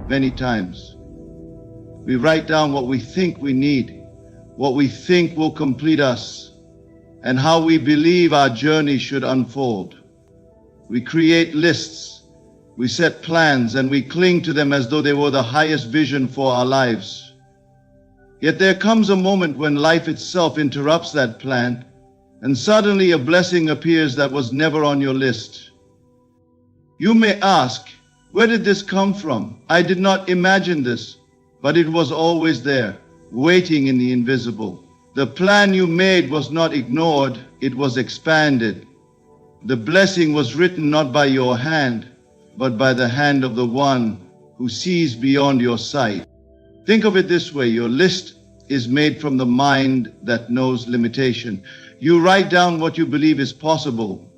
many times. We write down what we think we need, what we think will complete us, and how we believe our journey should unfold. We create lists, we set plans, and we cling to them as though they were the highest vision for our lives. Yet there comes a moment when life itself interrupts that plan, and suddenly a blessing appears that was never on your list. You may ask, where did this come from? I did not imagine this, but it was always there, waiting in the invisible. The plan you made was not ignored, it was expanded. The blessing was written not by your hand, but by the hand of the one who sees beyond your sight. Think of it this way, your list is made from the mind that knows limitation. You write down what you believe is possible,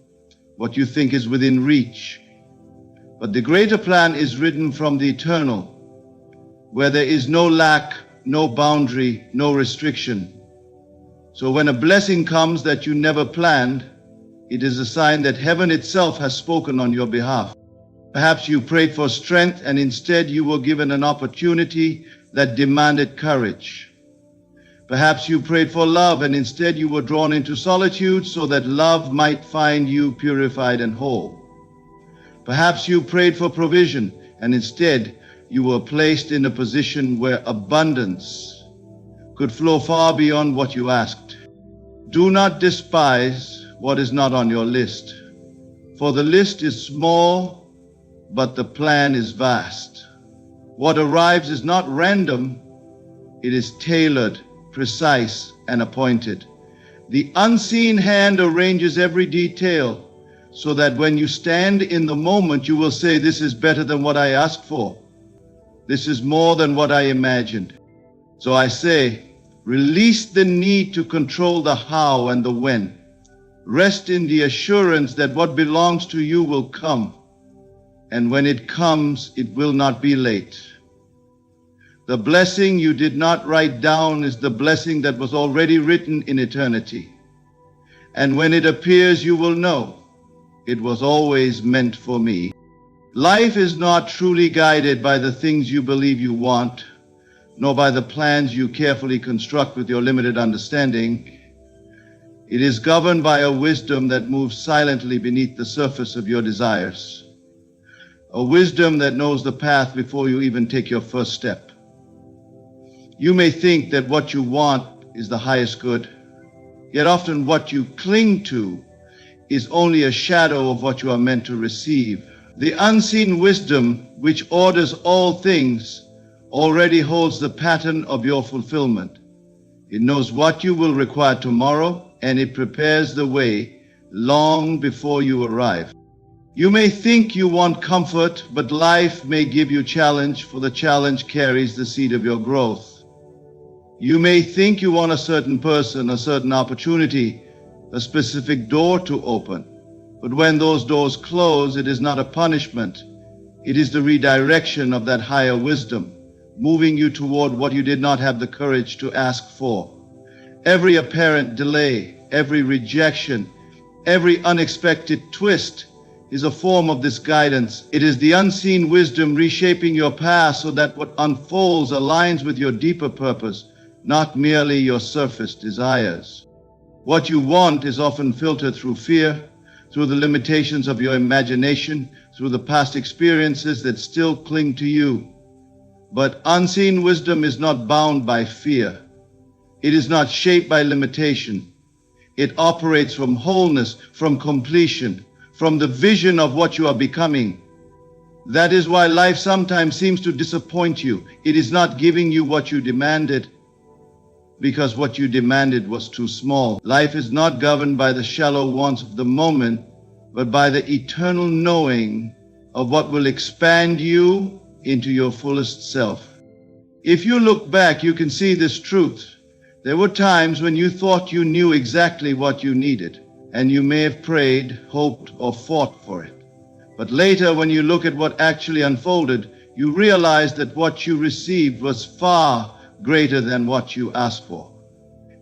what you think is within reach. But the greater plan is written from the eternal, where there is no lack, no boundary, no restriction. So when a blessing comes that you never planned, it is a sign that heaven itself has spoken on your behalf. Perhaps you prayed for strength and instead you were given an opportunity that demanded courage. Perhaps you prayed for love and instead you were drawn into solitude so that love might find you purified and whole. Perhaps you prayed for provision and instead you were placed in a position where abundance could flow far beyond what you asked. Do not despise what is not on your list, for the list is small, but the plan is vast. What arrives is not random, it is tailored, precise, and appointed. The unseen hand arranges every detail so that when you stand in the moment, you will say, this is better than what I asked for. This is more than what I imagined. So I say, release the need to control the how and the when. Rest in the assurance that what belongs to you will come. And when it comes, it will not be late. The blessing you did not write down is the blessing that was already written in eternity. And when it appears, you will know it was always meant for me. Life is not truly guided by the things you believe you want, nor by the plans you carefully construct with your limited understanding. It is governed by a wisdom that moves silently beneath the surface of your desires. A wisdom that knows the path before you even take your first step. You may think that what you want is the highest good, yet often what you cling to is only a shadow of what you are meant to receive. The unseen wisdom, which orders all things, already holds the pattern of your fulfillment. It knows what you will require tomorrow, and it prepares the way long before you arrive. You may think you want comfort, but life may give you challenge, for the challenge carries the seed of your growth. You may think you want a certain person, a certain opportunity, a specific door to open. But when those doors close, it is not a punishment. It is the redirection of that higher wisdom, moving you toward what you did not have the courage to ask for. Every apparent delay, every rejection, every unexpected twist is a form of this guidance. It is the unseen wisdom reshaping your path so that what unfolds aligns with your deeper purpose, not merely your surface desires. What you want is often filtered through fear, through the limitations of your imagination, through the past experiences that still cling to you. But unseen wisdom is not bound by fear. It is not shaped by limitation. It operates from wholeness, from completion, from the vision of what you are becoming. That is why life sometimes seems to disappoint you. It is not giving you what you demanded, because what you demanded was too small. Life is not governed by the shallow wants of the moment, but by the eternal knowing of what will expand you into your fullest self. If you look back, you can see this truth. There were times when you thought you knew exactly what you needed, and you may have prayed, hoped, or fought for it. But later, when you look at what actually unfolded, you realize that what you received was far greater than what you asked for.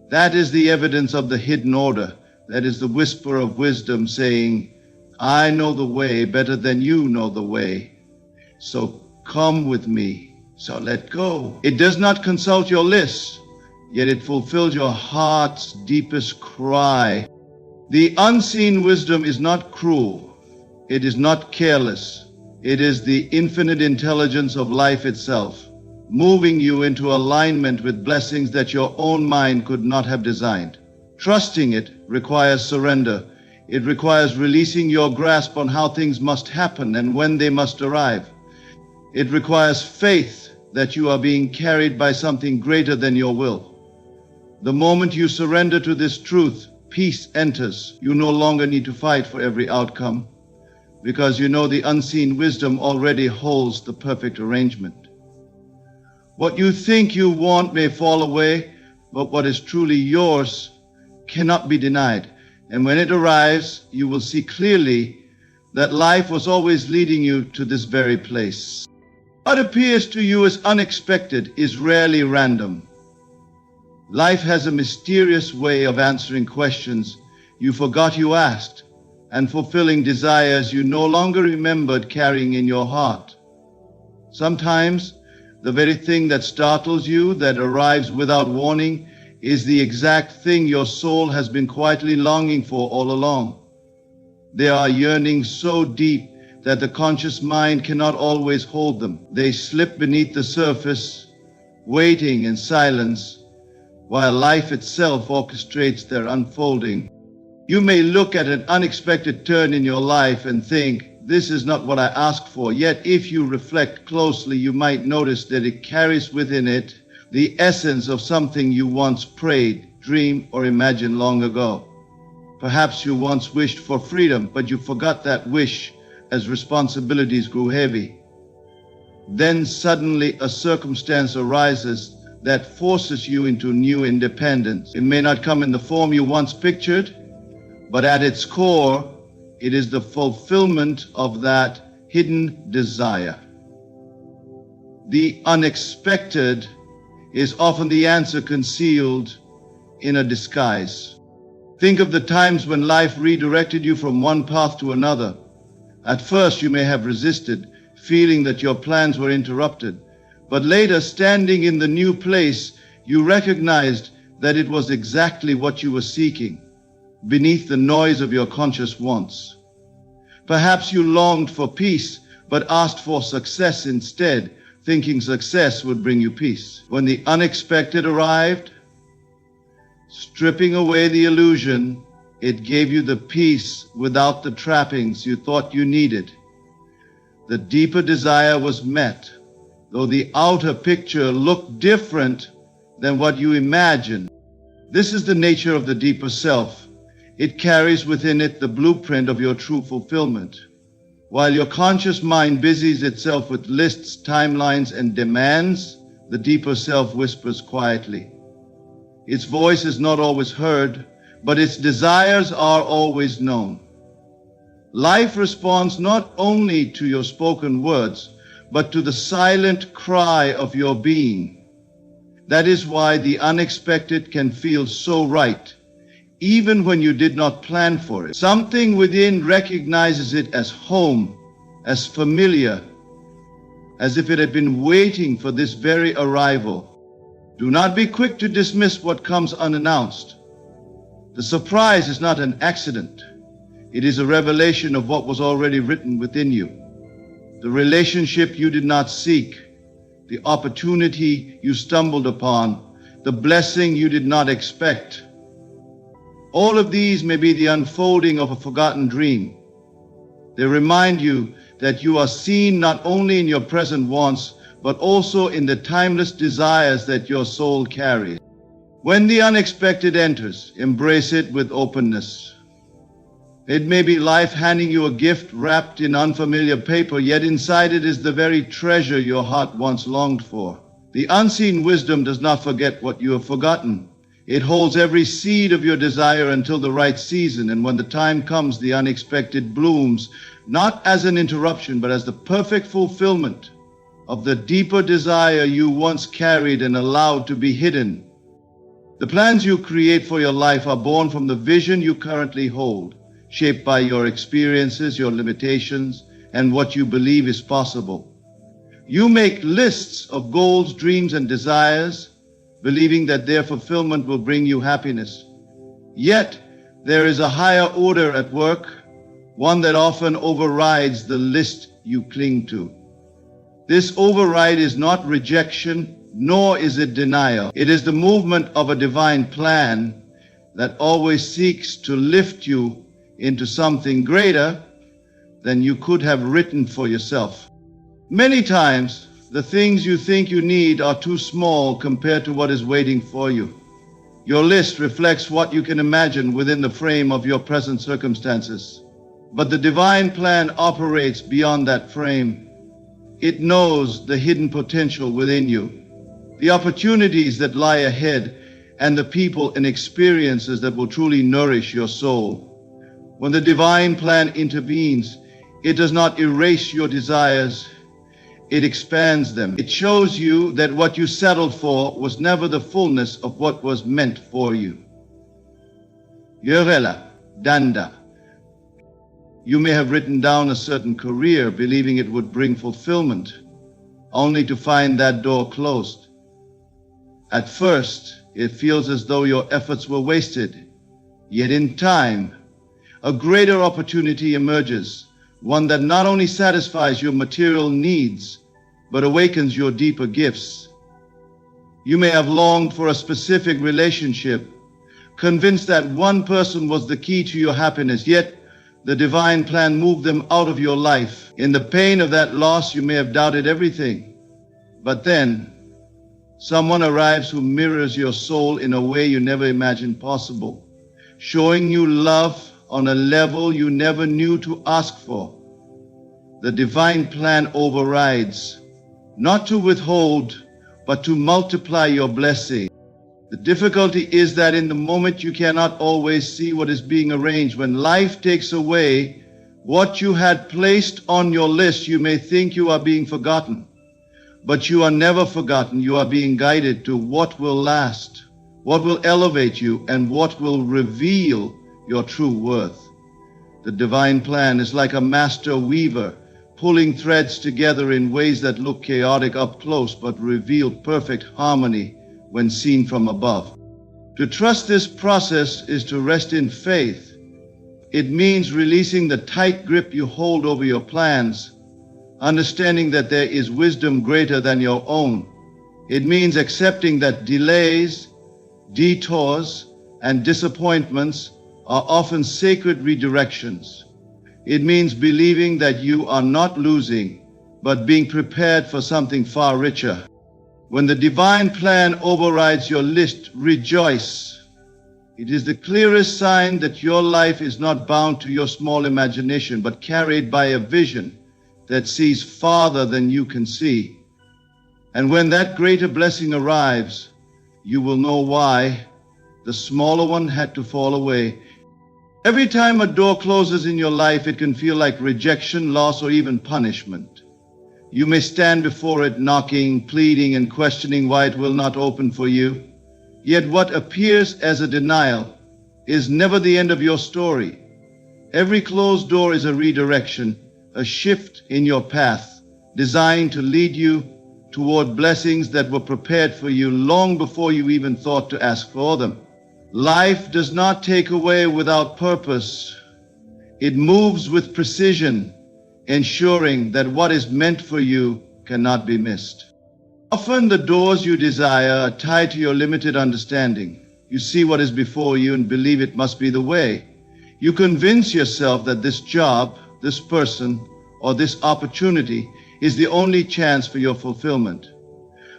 That is the evidence of the hidden order. That is the whisper of wisdom saying, I know the way better than you know the way. So come with me. So let go. It does not consult your lists, yet it fulfills your heart's deepest cry. The unseen wisdom is not cruel. It is not careless. It is the infinite intelligence of life itself, moving you into alignment with blessings that your own mind could not have designed. Trusting it requires surrender. It requires releasing your grasp on how things must happen and when they must arrive. It requires faith that you are being carried by something greater than your will. The moment you surrender to this truth, peace enters. You no longer need to fight for every outcome, because you know the unseen wisdom already holds the perfect arrangement. What you think you want may fall away, but what is truly yours cannot be denied. And when it arrives, you will see clearly that life was always leading you to this very place. What appears to you as unexpected is rarely random. Life has a mysterious way of answering questions you forgot you asked and fulfilling desires you no longer remembered carrying in your heart. Sometimes, the very thing that startles you, that arrives without warning, is the exact thing your soul has been quietly longing for all along. There are yearnings so deep that the conscious mind cannot always hold them. They slip beneath the surface, waiting in silence, while life itself orchestrates their unfolding. You may look at an unexpected turn in your life and think, this is not what I asked for. Yet if you reflect closely, you might notice that it carries within it the essence of something you once prayed, dreamed, or imagined long ago. Perhaps you once wished for freedom, but you forgot that wish as responsibilities grew heavy. Then suddenly a circumstance arises that forces you into new independence. It may not come in the form you once pictured, but at its core, it is the fulfillment of that hidden desire. The unexpected is often the answer concealed in a disguise. Think of the times when life redirected you from one path to another. At first, you may have resisted, feeling that your plans were interrupted. But later, standing in the new place, you recognized that it was exactly what you were seeking, beneath the noise of your conscious wants. Perhaps you longed for peace, but asked for success instead, thinking success would bring you peace. When the unexpected arrived, stripping away the illusion, it gave you the peace without the trappings you thought you needed. The deeper desire was met, though the outer picture looked different than what you imagined. This is the nature of the deeper self. It carries within it the blueprint of your true fulfillment. While your conscious mind busies itself with lists, timelines, and demands, the deeper self whispers quietly. Its voice is not always heard, but its desires are always known. Life responds not only to your spoken words, but to the silent cry of your being. That is why the unexpected can feel so right, even when you did not plan for it. Something within recognizes it as home, as familiar, as if it had been waiting for this very arrival. Do not be quick to dismiss what comes unannounced. The surprise is not an accident. It is a revelation of what was already written within you. The relationship you did not seek, the opportunity you stumbled upon, the blessing you did not expect. All of these may be the unfolding of a forgotten dream. They remind you that you are seen not only in your present wants, but also in the timeless desires that your soul carries. When the unexpected enters, embrace it with openness. It may be life handing you a gift wrapped in unfamiliar paper, yet inside it is the very treasure your heart once longed for. The unseen wisdom does not forget what you have forgotten. It holds every seed of your desire until the right season, and when the time comes, the unexpected blooms, not as an interruption, but as the perfect fulfillment of the deeper desire you once carried and allowed to be hidden. The plans you create for your life are born from the vision you currently hold, shaped by your experiences, your limitations, and what you believe is possible. You make lists of goals, dreams, and desires, believing that their fulfillment will bring you happiness. Yet, there is a higher order at work, one that often overrides the list you cling to. This override is not rejection, nor is it denial. It is the movement of a divine plan that always seeks to lift you into something greater than you could have written for yourself. Many times, the things you think you need are too small compared to what is waiting for you. Your list reflects what you can imagine within the frame of your present circumstances. But the divine plan operates beyond that frame. It knows the hidden potential within you, the opportunities that lie ahead, and the people and experiences that will truly nourish your soul. When the divine plan intervenes, it does not erase your desires, it expands them. It shows you that what you settled for was never the fullness of what was meant for you. Yorela, Danda. You may have written down a certain career, believing it would bring fulfillment, only to find that door closed. At first, it feels as though your efforts were wasted. Yet in time, a greater opportunity emerges, one that not only satisfies your material needs, but awakens your deeper gifts. You may have longed for a specific relationship, convinced that one person was the key to your happiness, yet the divine plan moved them out of your life. In the pain of that loss, you may have doubted everything. But then, someone arrives who mirrors your soul in a way you never imagined possible, showing you love on a level you never knew to ask for. The divine plan overrides, not to withhold, but to multiply your blessing. The difficulty is that in the moment you cannot always see what is being arranged. When life takes away what you had placed on your list, you may think you are being forgotten. But you are never forgotten. You are being guided to what will last, what will elevate you, and what will reveal your true worth. The divine plan is like a master weaver, pulling threads together in ways that look chaotic up close, but reveal perfect harmony when seen from above. To trust this process is to rest in faith. It means releasing the tight grip you hold over your plans, understanding that there is wisdom greater than your own. It means accepting that delays, detours, and disappointments are often sacred redirections. It means believing that you are not losing, but being prepared for something far richer. When the divine plan overrides your list, rejoice. It is the clearest sign that your life is not bound to your small imagination, but carried by a vision that sees farther than you can see. And when that greater blessing arrives, you will know why the smaller one had to fall away. Every time a door closes in your life, it can feel like rejection, loss, or even punishment. You may stand before it knocking, pleading, and questioning why it will not open for you. Yet what appears as a denial is never the end of your story. Every closed door is a redirection, a shift in your path, designed to lead you toward blessings that were prepared for you long before you even thought to ask for them. Life does not take away without purpose. It moves with precision, ensuring that what is meant for you cannot be missed. Often the doors you desire are tied to your limited understanding. You see what is before you and believe it must be the way. You convince yourself that this job, this person, or this opportunity is the only chance for your fulfillment.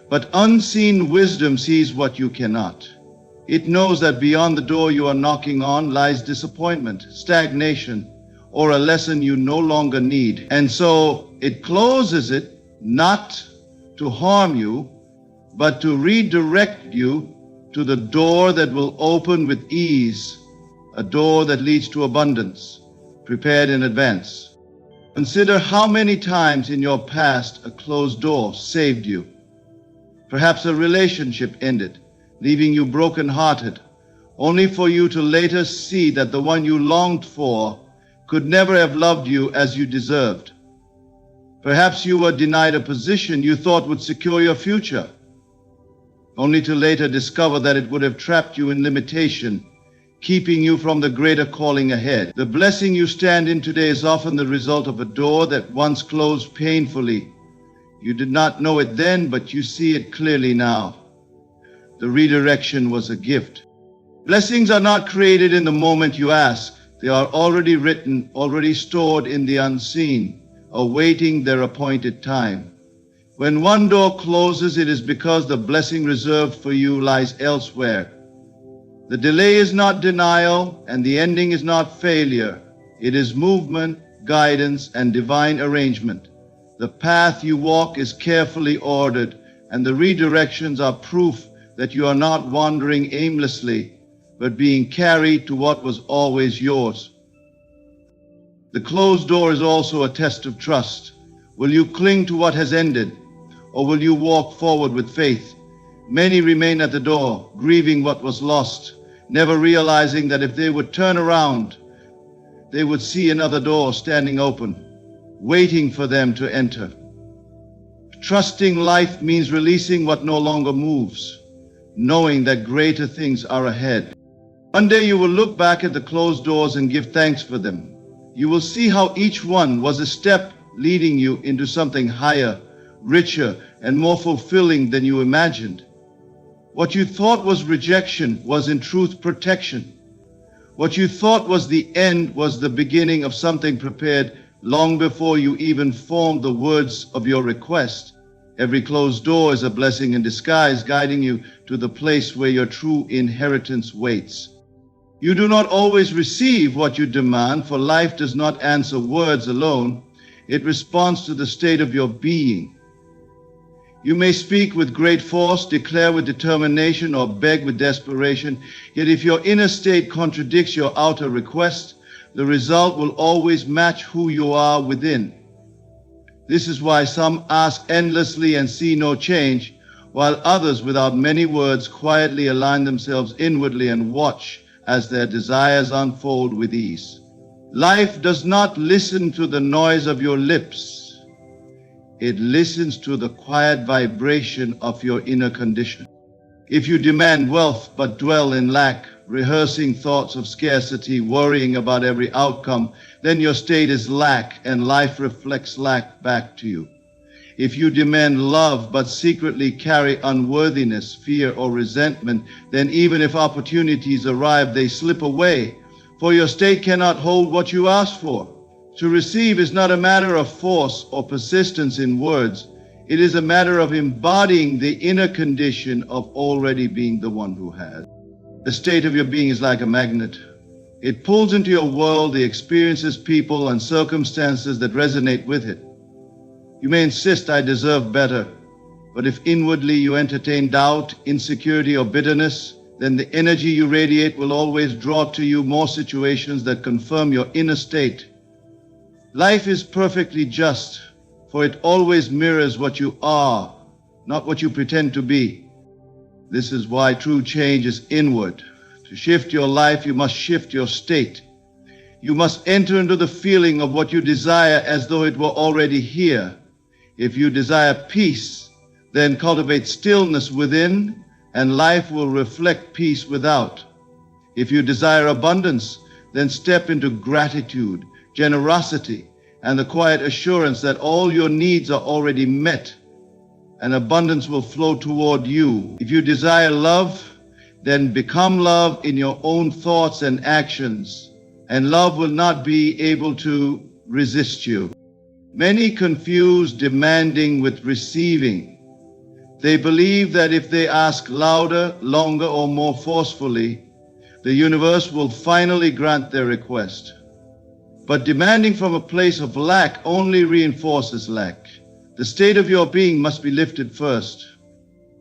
But unseen wisdom sees what you cannot. It knows that beyond the door you are knocking on lies disappointment, stagnation, or a lesson you no longer need. And so it closes it not to harm you, but to redirect you to the door that will open with ease, a door that leads to abundance, prepared in advance. Consider how many times in your past a closed door saved you. Perhaps a relationship ended, leaving you broken-hearted, only for you to later see that the one you longed for could never have loved you as you deserved. Perhaps you were denied a position you thought would secure your future, only to later discover that it would have trapped you in limitation, keeping you from the greater calling ahead. The blessing you stand in today is often the result of a door that once closed painfully. You did not know it then, but you see it clearly now. The redirection was a gift. Blessings are not created in the moment you ask. They are already written, already stored in the unseen, awaiting their appointed time. When one door closes, it is because the blessing reserved for you lies elsewhere. The delay is not denial, and the ending is not failure. It is movement, guidance, and divine arrangement. The path you walk is carefully ordered, and the redirections are proof that you are not wandering aimlessly, but being carried to what was always yours. The closed door is also a test of trust. Will you cling to what has ended, or will you walk forward with faith? Many remain at the door, grieving what was lost, never realizing that if they would turn around, they would see another door standing open, waiting for them to enter. Trusting life means releasing what no longer moves, knowing that greater things are ahead. One day you will look back at the closed doors and give thanks for them. You will see how each one was a step leading you into something higher, richer, and more fulfilling than you imagined. What you thought was rejection was in truth protection. What you thought was the end was the beginning of something prepared long before you even formed the words of your request. Every closed door is a blessing in disguise, guiding you to the place where your true inheritance waits. You do not always receive what you demand, for life does not answer words alone. It responds to the state of your being. You may speak with great force, declare with determination, or beg with desperation, yet if your inner state contradicts your outer request, the result will always match who you are within. This is why some ask endlessly and see no change, while others, without many words, quietly align themselves inwardly and watch as their desires unfold with ease. Life does not listen to the noise of your lips. It listens to the quiet vibration of your inner condition. If you demand wealth but dwell in lack, rehearsing thoughts of scarcity, worrying about every outcome, then your state is lack, and life reflects lack back to you. If you demand love but secretly carry unworthiness, fear, or resentment, then even if opportunities arrive, they slip away, for your state cannot hold what you ask for. To receive is not a matter of force or persistence in words. It is a matter of embodying the inner condition of already being the one who has. The state of your being is like a magnet. It pulls into your world the experiences, people, and circumstances that resonate with it. You may insist, I deserve better, but if inwardly you entertain doubt, insecurity, or bitterness, then the energy you radiate will always draw to you more situations that confirm your inner state. Life is perfectly just, for it always mirrors what you are, not what you pretend to be. This is why true change is inward. To shift your life, you must shift your state. You must enter into the feeling of what you desire as though it were already here. If you desire peace, then cultivate stillness within, and life will reflect peace without. If you desire abundance, then step into gratitude, generosity, and the quiet assurance that all your needs are already met, and abundance will flow toward you. If you desire love, then become love in your own thoughts and actions, and love will not be able to resist you. Many confuse demanding with receiving. They believe that if they ask louder, longer, or more forcefully, the universe will finally grant their request. But demanding from a place of lack only reinforces lack. The state of your being must be lifted first.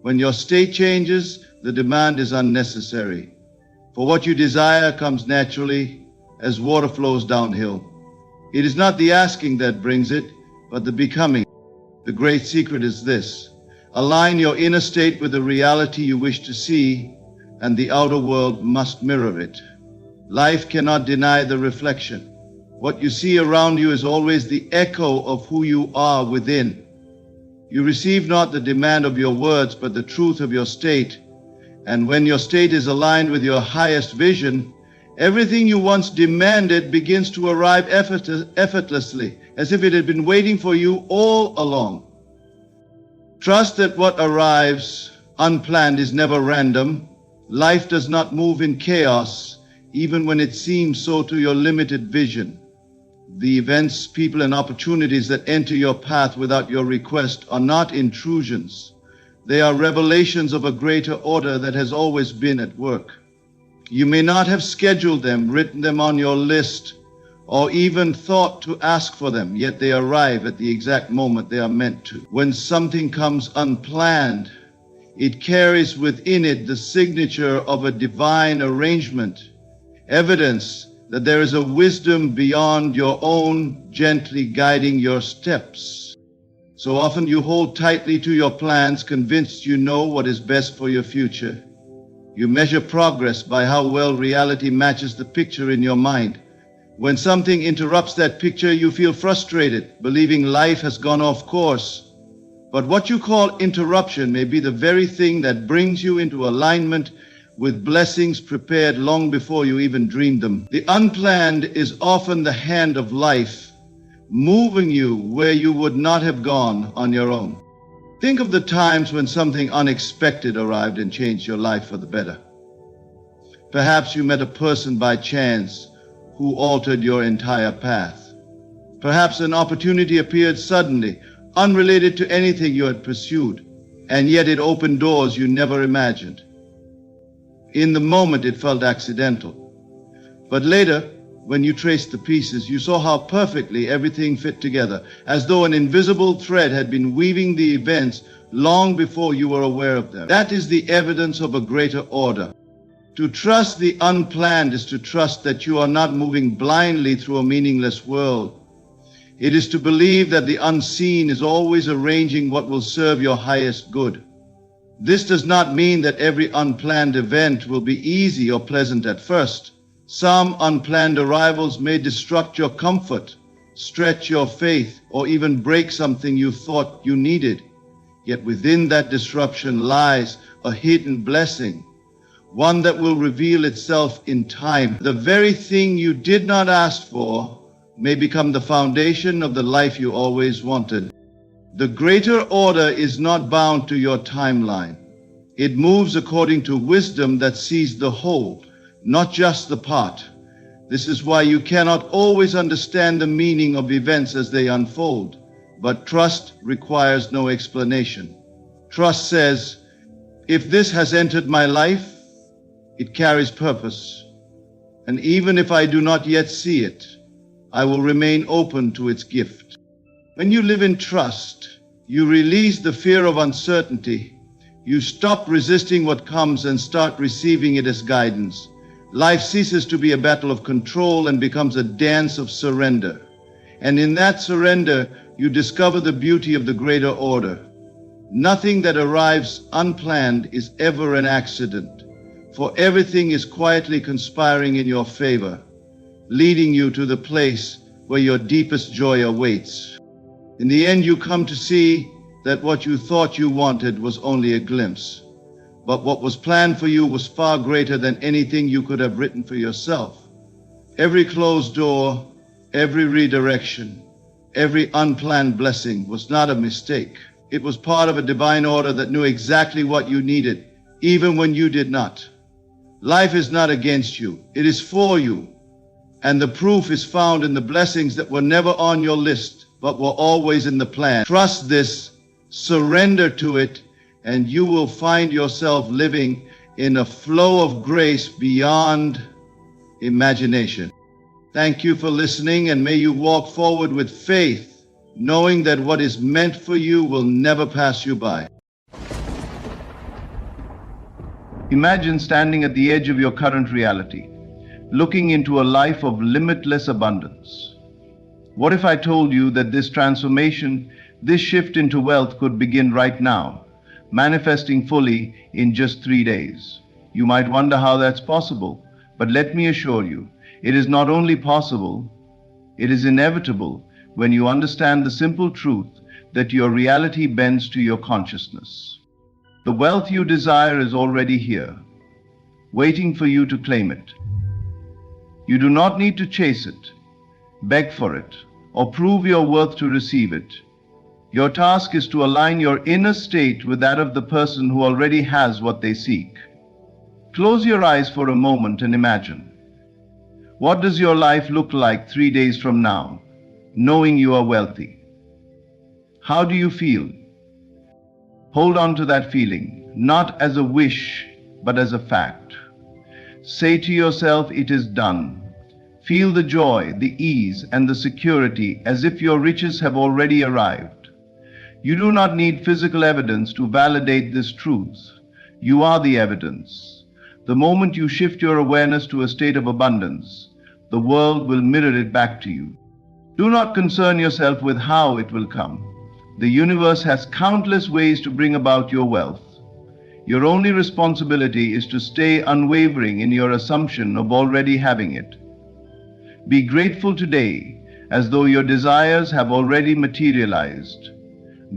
When your state changes, the demand is unnecessary. For what you desire comes naturally as water flows downhill. It is not the asking that brings it, but the becoming. The great secret is this: align your inner state with the reality you wish to see, and the outer world must mirror it. Life cannot deny the reflection. What you see around you is always the echo of who you are within. You receive not the demand of your words, but the truth of your state. And when your state is aligned with your highest vision, everything you once demanded begins to arrive effortlessly, as if it had been waiting for you all along. Trust that what arrives unplanned is never random. Life does not move in chaos, even when it seems so to your limited vision. The events, people, and opportunities that enter your path without your request are not intrusions. They are revelations of a greater order that has always been at work. You may not have scheduled them, written them on your list, or even thought to ask for them, yet they arrive at the exact moment they are meant to. When something comes unplanned, it carries within it the signature of a divine arrangement, evidence that there is a wisdom beyond your own gently guiding your steps. So often you hold tightly to your plans, convinced you know what is best for your future. You measure progress by how well reality matches the picture in your mind. When something interrupts that picture, you feel frustrated, believing life has gone off course. But what you call interruption may be the very thing that brings you into alignment with blessings prepared long before you even dreamed them. The unplanned is often the hand of life, moving you where you would not have gone on your own. Think of the times when something unexpected arrived and changed your life for the better. Perhaps you met a person by chance who altered your entire path. Perhaps an opportunity appeared suddenly, unrelated to anything you had pursued, and yet it opened doors you never imagined. In the moment, it felt accidental. But later, when you traced the pieces, you saw how perfectly everything fit together, as though an invisible thread had been weaving the events long before you were aware of them. That is the evidence of a greater order. To trust the unplanned is to trust that you are not moving blindly through a meaningless world. It is to believe that the unseen is always arranging what will serve your highest good. This does not mean that every unplanned event will be easy or pleasant at first. Some unplanned arrivals may disrupt your comfort, stretch your faith, or even break something you thought you needed. Yet within that disruption lies a hidden blessing, one that will reveal itself in time. The very thing you did not ask for may become the foundation of the life you always wanted. The greater order is not bound to your timeline. It moves according to wisdom that sees the whole, not just the part. This is why you cannot always understand the meaning of events as they unfold. But trust requires no explanation. Trust says, if this has entered my life, it carries purpose. And even if I do not yet see it, I will remain open to its gift. When you live in trust, you release the fear of uncertainty. You stop resisting what comes and start receiving it as guidance. Life ceases to be a battle of control and becomes a dance of surrender. And in that surrender, you discover the beauty of the greater order. Nothing that arrives unplanned is ever an accident, for everything is quietly conspiring in your favor, leading you to the place where your deepest joy awaits. In the end, you come to see that what you thought you wanted was only a glimpse. But what was planned for you was far greater than anything you could have written for yourself. Every closed door, every redirection, every unplanned blessing was not a mistake. It was part of a divine order that knew exactly what you needed, even when you did not. Life is not against you, it is for you. And the proof is found in the blessings that were never on your list, but were always in the plan. Trust this, surrender to it, and you will find yourself living in a flow of grace beyond imagination. Thank you for listening, and may you walk forward with faith, knowing that what is meant for you will never pass you by. Imagine standing at the edge of your current reality, looking into a life of limitless abundance. What if I told you that this transformation, this shift into wealth could begin right now, manifesting fully in just 3 days? You might wonder how that's possible, but let me assure you, it is not only possible, It is inevitable when you understand the simple truth that your reality bends to your consciousness. The wealth you desire is already here, waiting for you to claim it. You do not need to chase it, beg for it, or prove your worth to receive it. Your task is to align your inner state with that of the person who already has what they seek. Close your eyes for a moment and imagine. What does your life look like 3 days from now, knowing you are wealthy? How do you feel? Hold on to that feeling, not as a wish, but as a fact. Say to yourself, it is done. Feel the joy, the ease, and the security as if your riches have already arrived. You do not need physical evidence to validate this truth. You are the evidence. The moment you shift your awareness to a state of abundance, the world will mirror it back to you. Do not concern yourself with how it will come. The universe has countless ways to bring about your wealth. Your only responsibility is to stay unwavering in your assumption of already having it. Be grateful today as though your desires have already materialized.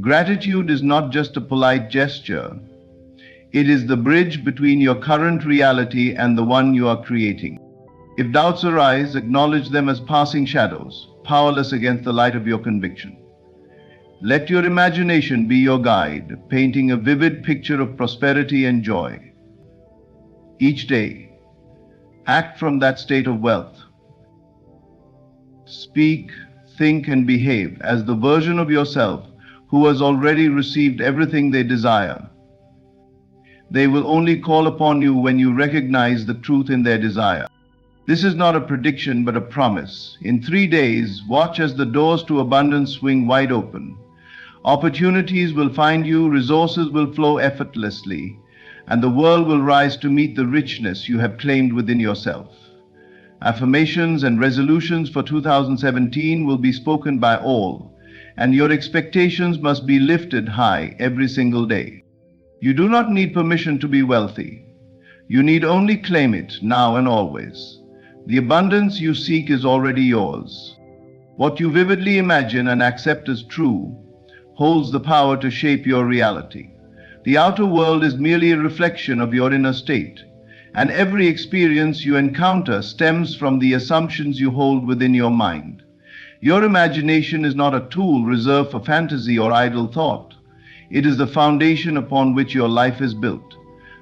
Gratitude is not just a polite gesture. It is the bridge between your current reality and the one you are creating. If doubts arise, acknowledge them as passing shadows, powerless against the light of your conviction. Let your imagination be your guide, painting a vivid picture of prosperity and joy. Each day, act from that state of wealth. Speak, think, and behave as the version of yourself who has already received everything they desire. They will only call upon you when you recognize the truth in their desire. This is not a prediction but a promise. In 3 days, watch as the doors to abundance swing wide open. Opportunities will find you, resources will flow effortlessly, and the world will rise to meet the richness you have claimed within yourself. Affirmations and resolutions for 2017 will be spoken by all, and your expectations must be lifted high every single day. You do not need permission to be wealthy. You need only claim it now and always. The abundance you seek is already yours. What you vividly imagine and accept as true holds the power to shape your reality. The outer world is merely a reflection of your inner state, and every experience you encounter stems from the assumptions you hold within your mind. Your imagination is not a tool reserved for fantasy or idle thought. It is the foundation upon which your life is built.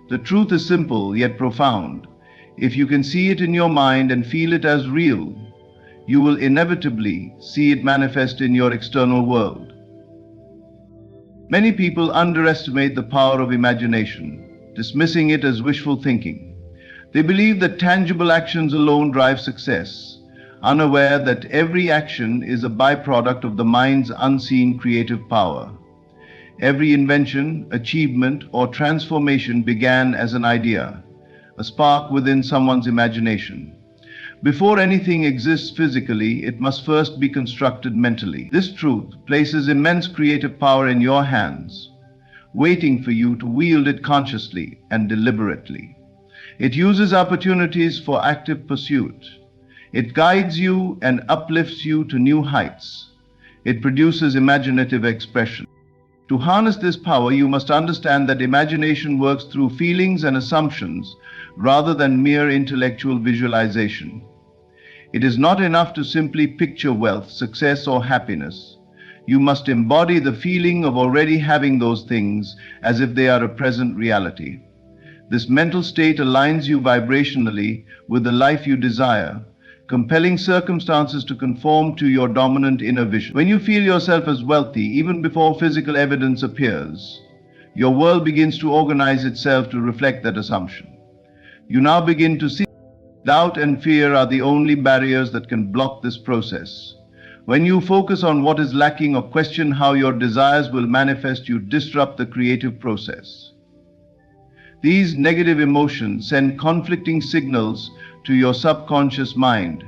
The truth is simple yet profound. If you can see it in your mind and feel it as real, you will inevitably see it manifest in your external world. Many people underestimate the power of imagination, dismissing it as wishful thinking. They believe that tangible actions alone drive success, unaware that every action is a byproduct of the mind's unseen creative power. Every invention, achievement, or transformation began as an idea, a spark within someone's imagination. Before anything exists physically, it must first be constructed mentally. This truth places immense creative power in your hands, waiting for you to wield it consciously and deliberately. It uses opportunities for active pursuit. It guides you and uplifts you to new heights. It produces imaginative expression. To harness this power, you must understand that imagination works through feelings and assumptions rather than mere intellectual visualization. It is not enough to simply picture wealth, success, or happiness. You must embody the feeling of already having those things as if they are a present reality. This mental state aligns you vibrationally with the life you desire, compelling circumstances to conform to your dominant inner vision. When you feel yourself as wealthy, even before physical evidence appears, your world begins to organize itself to reflect that assumption. You now begin to see doubt and fear are the only barriers that can block this process. When you focus on what is lacking or question how your desires will manifest, you disrupt the creative process. These negative emotions send conflicting signals to your subconscious mind,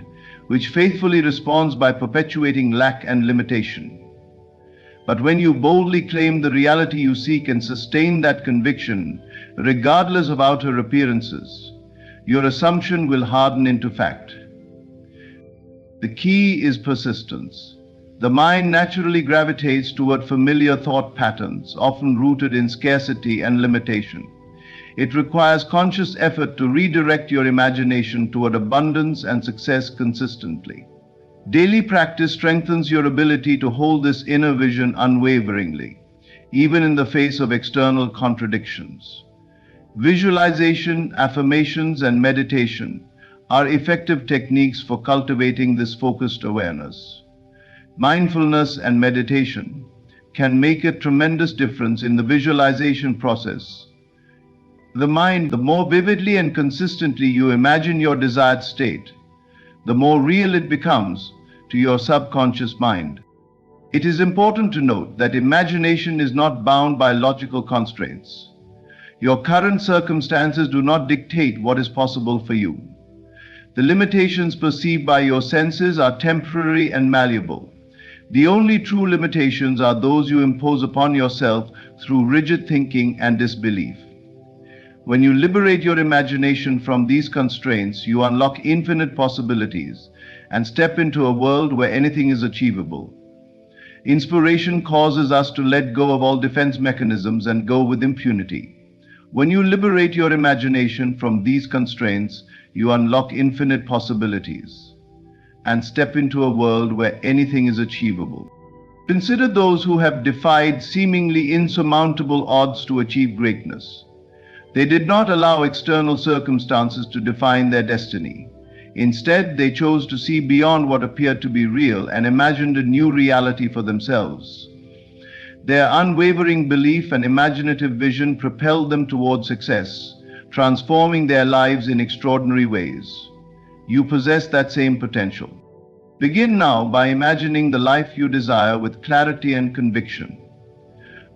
which faithfully responds by perpetuating lack and limitation. But when you boldly claim the reality you seek and sustain that conviction, regardless of outer appearances, your assumption will harden into fact. The key is persistence. The mind naturally gravitates toward familiar thought patterns, often rooted in scarcity and limitation. It requires conscious effort to redirect your imagination toward abundance and success consistently. Daily practice strengthens your ability to hold this inner vision unwaveringly, even in the face of external contradictions. Visualization, affirmations, and meditation are effective techniques for cultivating this focused awareness. Mindfulness and meditation can make a tremendous difference in the visualization process. The more vividly and consistently you imagine your desired state, the more real it becomes to your subconscious mind. It is important to note that imagination is not bound by logical constraints. Your current circumstances do not dictate what is possible for you. The limitations perceived by your senses are temporary and malleable. The only true limitations are those you impose upon yourself through rigid thinking and disbelief. When you liberate your imagination from these constraints, you unlock infinite possibilities and step into a world where anything is achievable. Inspiration causes us to let go of all defense mechanisms and go with impunity. When you liberate your imagination from these constraints, you unlock infinite possibilities and step into a world where anything is achievable. Consider those who have defied seemingly insurmountable odds to achieve greatness. They did not allow external circumstances to define their destiny. Instead, they chose to see beyond what appeared to be real and imagined a new reality for themselves. Their unwavering belief and imaginative vision propelled them toward success, transforming their lives in extraordinary ways. You possess that same potential. Begin now by imagining the life you desire with clarity and conviction.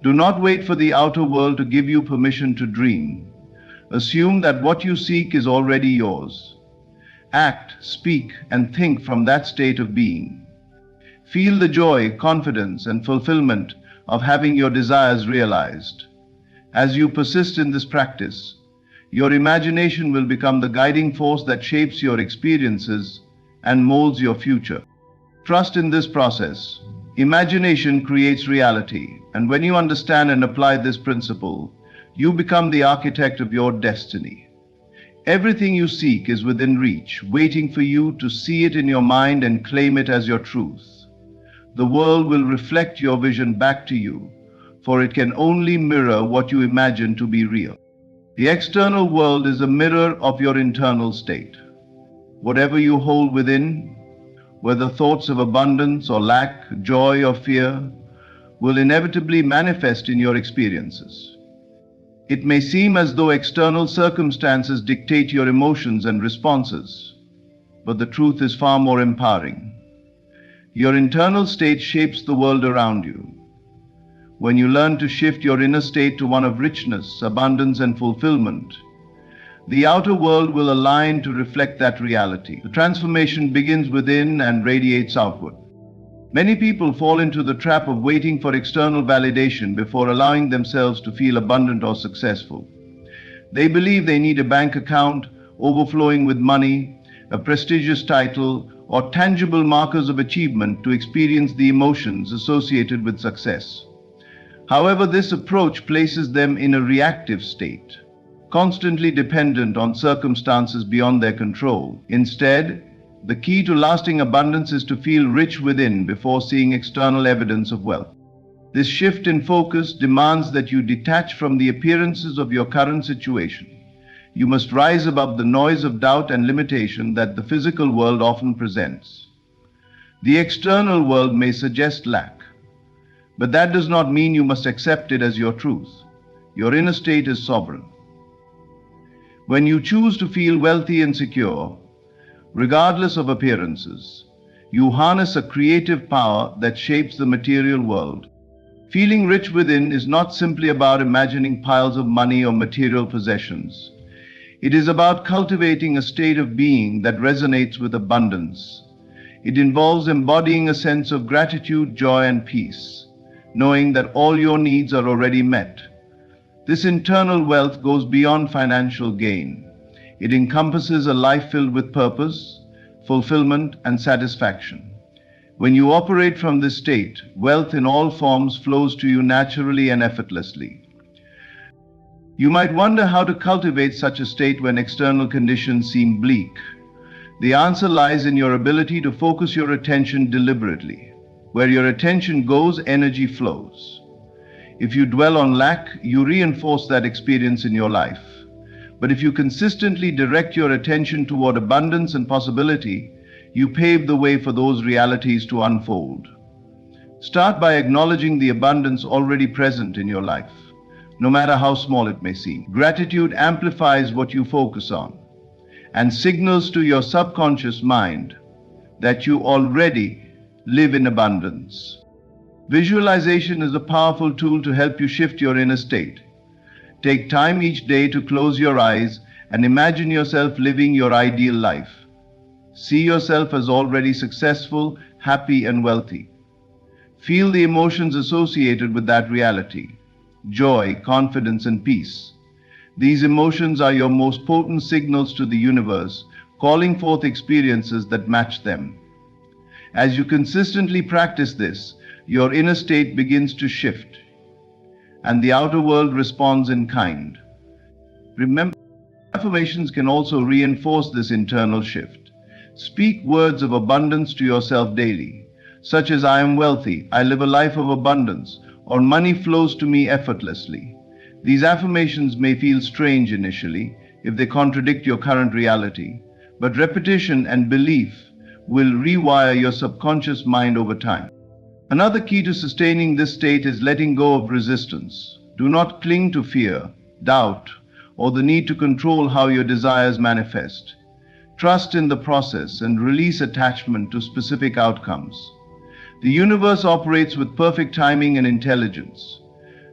Do not wait for the outer world to give you permission to dream. Assume that what you seek is already yours. Act, speak, and think from that state of being. Feel the joy, confidence, and fulfillment of having your desires realized. As you persist in this practice, your imagination will become the guiding force that shapes your experiences and molds your future. Trust in this process. Imagination creates reality, and when you understand and apply this principle, you become the architect of your destiny. Everything you seek is within reach, waiting for you to see it in your mind and claim it as your truth. The world will reflect your vision back to you, for it can only mirror what you imagine to be real. The external world is a mirror of your internal state. Whatever you hold within, whether thoughts of abundance or lack, joy or fear, will inevitably manifest in your experiences. It may seem as though external circumstances dictate your emotions and responses, but the truth is far more empowering. Your internal state shapes the world around you. When you learn to shift your inner state to one of richness, abundance, and fulfillment, the outer world will align to reflect that reality. The transformation begins within and radiates outward. Many people fall into the trap of waiting for external validation before allowing themselves to feel abundant or successful. They believe they need a bank account overflowing with money, a prestigious title, or tangible markers of achievement to experience the emotions associated with success. However, this approach places them in a reactive state, constantly dependent on circumstances beyond their control. Instead, the key to lasting abundance is to feel rich within before seeing external evidence of wealth. This shift in focus demands that you detach from the appearances of your current situation. You must rise above the noise of doubt and limitation that the physical world often presents. The external world may suggest lack, but that does not mean you must accept it as your truth. Your inner state is sovereign. When you choose to feel wealthy and secure, regardless of appearances, you harness a creative power that shapes the material world. Feeling rich within is not simply about imagining piles of money or material possessions. It is about cultivating a state of being that resonates with abundance. It involves embodying a sense of gratitude, joy, and peace, knowing that all your needs are already met. This internal wealth goes beyond financial gain. It encompasses a life filled with purpose, fulfillment, and satisfaction. When you operate from this state, wealth in all forms flows to you naturally and effortlessly. You might wonder how to cultivate such a state when external conditions seem bleak. The answer lies in your ability to focus your attention deliberately. Where your attention goes, energy flows. If you dwell on lack, you reinforce that experience in your life. But if you consistently direct your attention toward abundance and possibility, you pave the way for those realities to unfold. Start by acknowledging the abundance already present in your life, no matter how small it may seem. Gratitude amplifies what you focus on and signals to your subconscious mind that you already live in abundance. Visualization is a powerful tool to help you shift your inner state. Take time each day to close your eyes and imagine yourself living your ideal life. See yourself as already successful, happy, and wealthy. Feel the emotions associated with that reality: joy, confidence, and peace. These emotions are your most potent signals to the universe, calling forth experiences that match them. As you consistently practice this, your inner state begins to shift, and the outer world responds in kind. Remember, affirmations can also reinforce this internal shift. Speak words of abundance to yourself daily, such as "I am wealthy, I live a life of abundance," or "money flows to me effortlessly." These affirmations may feel strange initially if they contradict your current reality, but repetition and belief will rewire your subconscious mind over time. Another key to sustaining this state is letting go of resistance. Do not cling to fear, doubt, or the need to control how your desires manifest. Trust in the process and release attachment to specific outcomes. The universe operates with perfect timing and intelligence.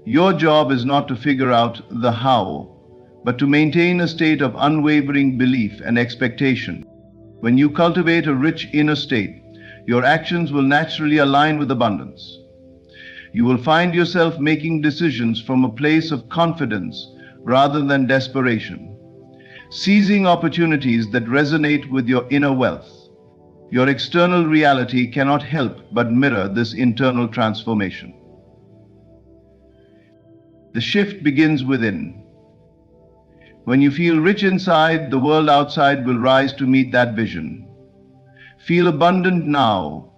Your job is not to figure out the how, but to maintain a state of unwavering belief and expectation. When you cultivate a rich inner state, your actions will naturally align with abundance. You will find yourself making decisions from a place of confidence rather than desperation, seizing opportunities that resonate with your inner wealth. Your external reality cannot help but mirror this internal transformation. The shift begins within. When you feel rich inside, the world outside will rise to meet that vision. Feel abundant now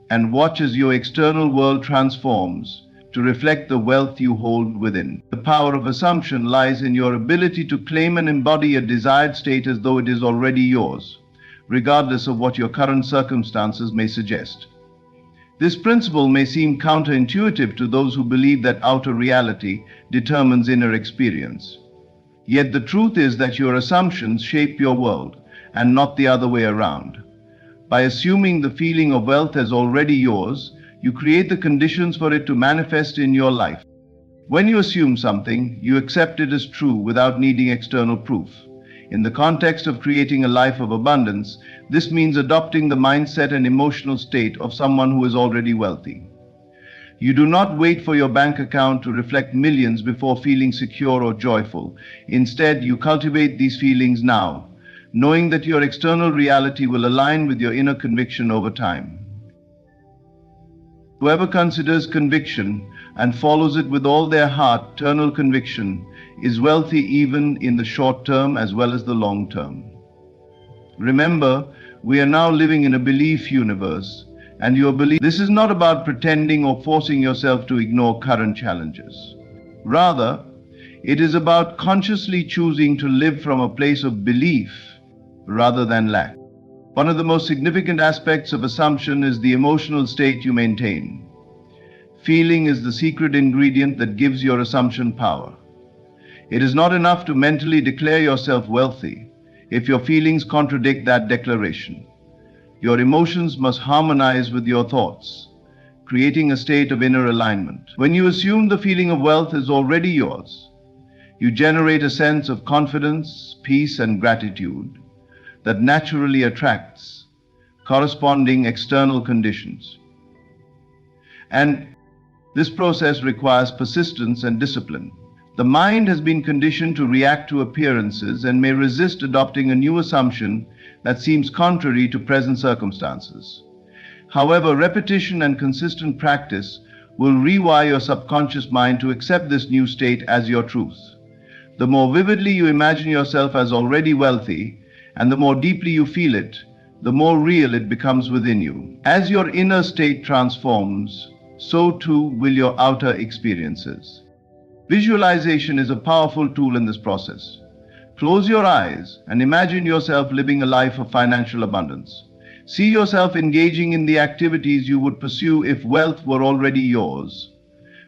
and watch as your external world transforms to reflect the wealth you hold within. The power of assumption lies in your ability to claim and embody a desired state as though it is already yours, regardless of what your current circumstances may suggest. This principle may seem counterintuitive to those who believe that outer reality determines inner experience. Yet the truth is that your assumptions shape your world, and not the other way around. By assuming the feeling of wealth as already yours, you create the conditions for it to manifest in your life. When you assume something, you accept it as true without needing external proof. In the context of creating a life of abundance, this means adopting the mindset and emotional state of someone who is already wealthy. You do not wait for your bank account to reflect millions before feeling secure or joyful. Instead, you cultivate these feelings now, knowing that your external reality will align with your inner conviction over time. Whoever considers conviction and follows it with all their heart, eternal conviction, is wealthy even in the short term as well as the long term. Remember, we are now living in a belief universe, and your belief. This is not about pretending or forcing yourself to ignore current challenges. Rather, it is about consciously choosing to live from a place of belief rather than lack. One of the most significant aspects of assumption is the emotional state you maintain. Feeling is the secret ingredient that gives your assumption power. It is not enough to mentally declare yourself wealthy if your feelings contradict that declaration. Your emotions must harmonize with your thoughts, creating a state of inner alignment. When you assume the feeling of wealth is already yours, you generate a sense of confidence, peace, and gratitude that naturally attracts corresponding external conditions. And this process requires persistence and discipline. The mind has been conditioned to react to appearances and may resist adopting a new assumption that seems contrary to present circumstances. However, repetition and consistent practice will rewire your subconscious mind to accept this new state as your truth. The more vividly you imagine yourself as already wealthy, and the more deeply you feel it, the more real it becomes within you. As your inner state transforms, so too will your outer experiences. Visualization is a powerful tool in this process. Close your eyes and imagine yourself living a life of financial abundance. See yourself engaging in the activities you would pursue if wealth were already yours.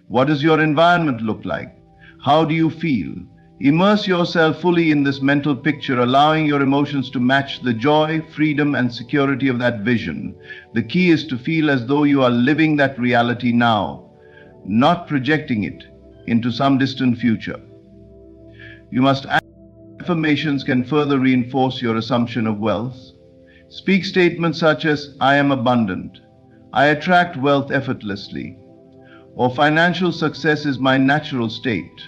What does your environment look like? How do you feel? Immerse yourself fully in this mental picture, allowing your emotions to match the joy, freedom, and security of that vision. The key is to feel as though you are living that reality now, not projecting it into some distant future. You must act. Affirmations can further reinforce your assumption of wealth. Speak statements such as, "I am abundant," "I attract wealth effortlessly," or "Financial success is my natural state."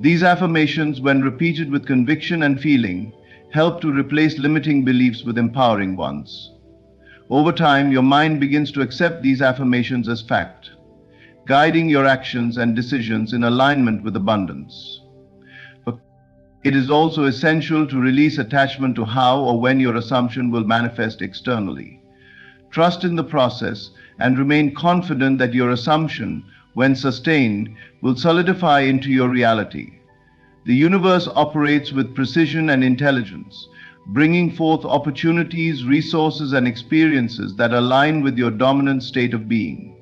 These affirmations, when repeated with conviction and feeling, help to replace limiting beliefs with empowering ones. Over time, your mind begins to accept these affirmations as fact, guiding your actions and decisions in alignment with abundance. It is also essential to release attachment to how or when your assumption will manifest externally. Trust in the process and remain confident that your assumption, when sustained, will solidify into your reality. The universe operates with precision and intelligence, bringing forth opportunities, resources, and experiences that align with your dominant state of being.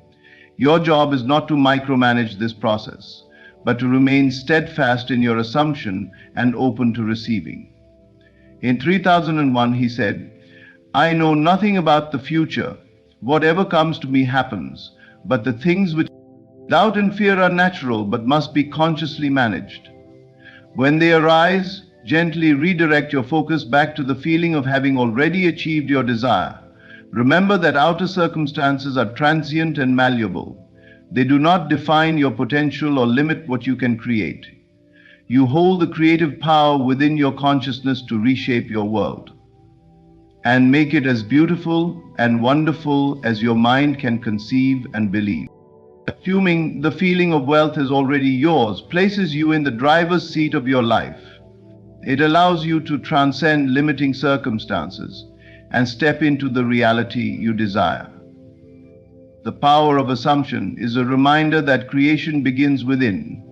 Your job is not to micromanage this process, but to remain steadfast in your assumption and open to receiving. In 3001, he said, "I know nothing about the future. Whatever comes to me happens, but the things which doubt and fear are natural but must be consciously managed. When they arise, gently redirect your focus back to the feeling of having already achieved your desire. Remember that outer circumstances are transient and malleable. They do not define your potential or limit what you can create. You hold the creative power within your consciousness to reshape your world and make it as beautiful and wonderful as your mind can conceive and believe." Assuming the feeling of wealth is already yours places you in the driver's seat of your life. It allows you to transcend limiting circumstances and step into the reality you desire. The power of assumption is a reminder that creation begins within.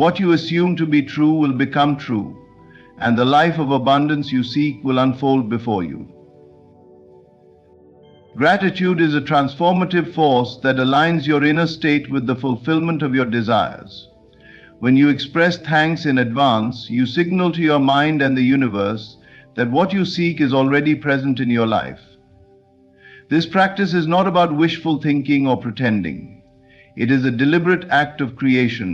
What you assume to be true will become true, and the life of abundance you seek will unfold before you. Gratitude is a transformative force that aligns your inner state with the fulfillment of your desires. When you express thanks in advance, you signal to your mind and the universe that what you seek is already present in your life. This practice is not about wishful thinking or pretending. It is a deliberate act of creation,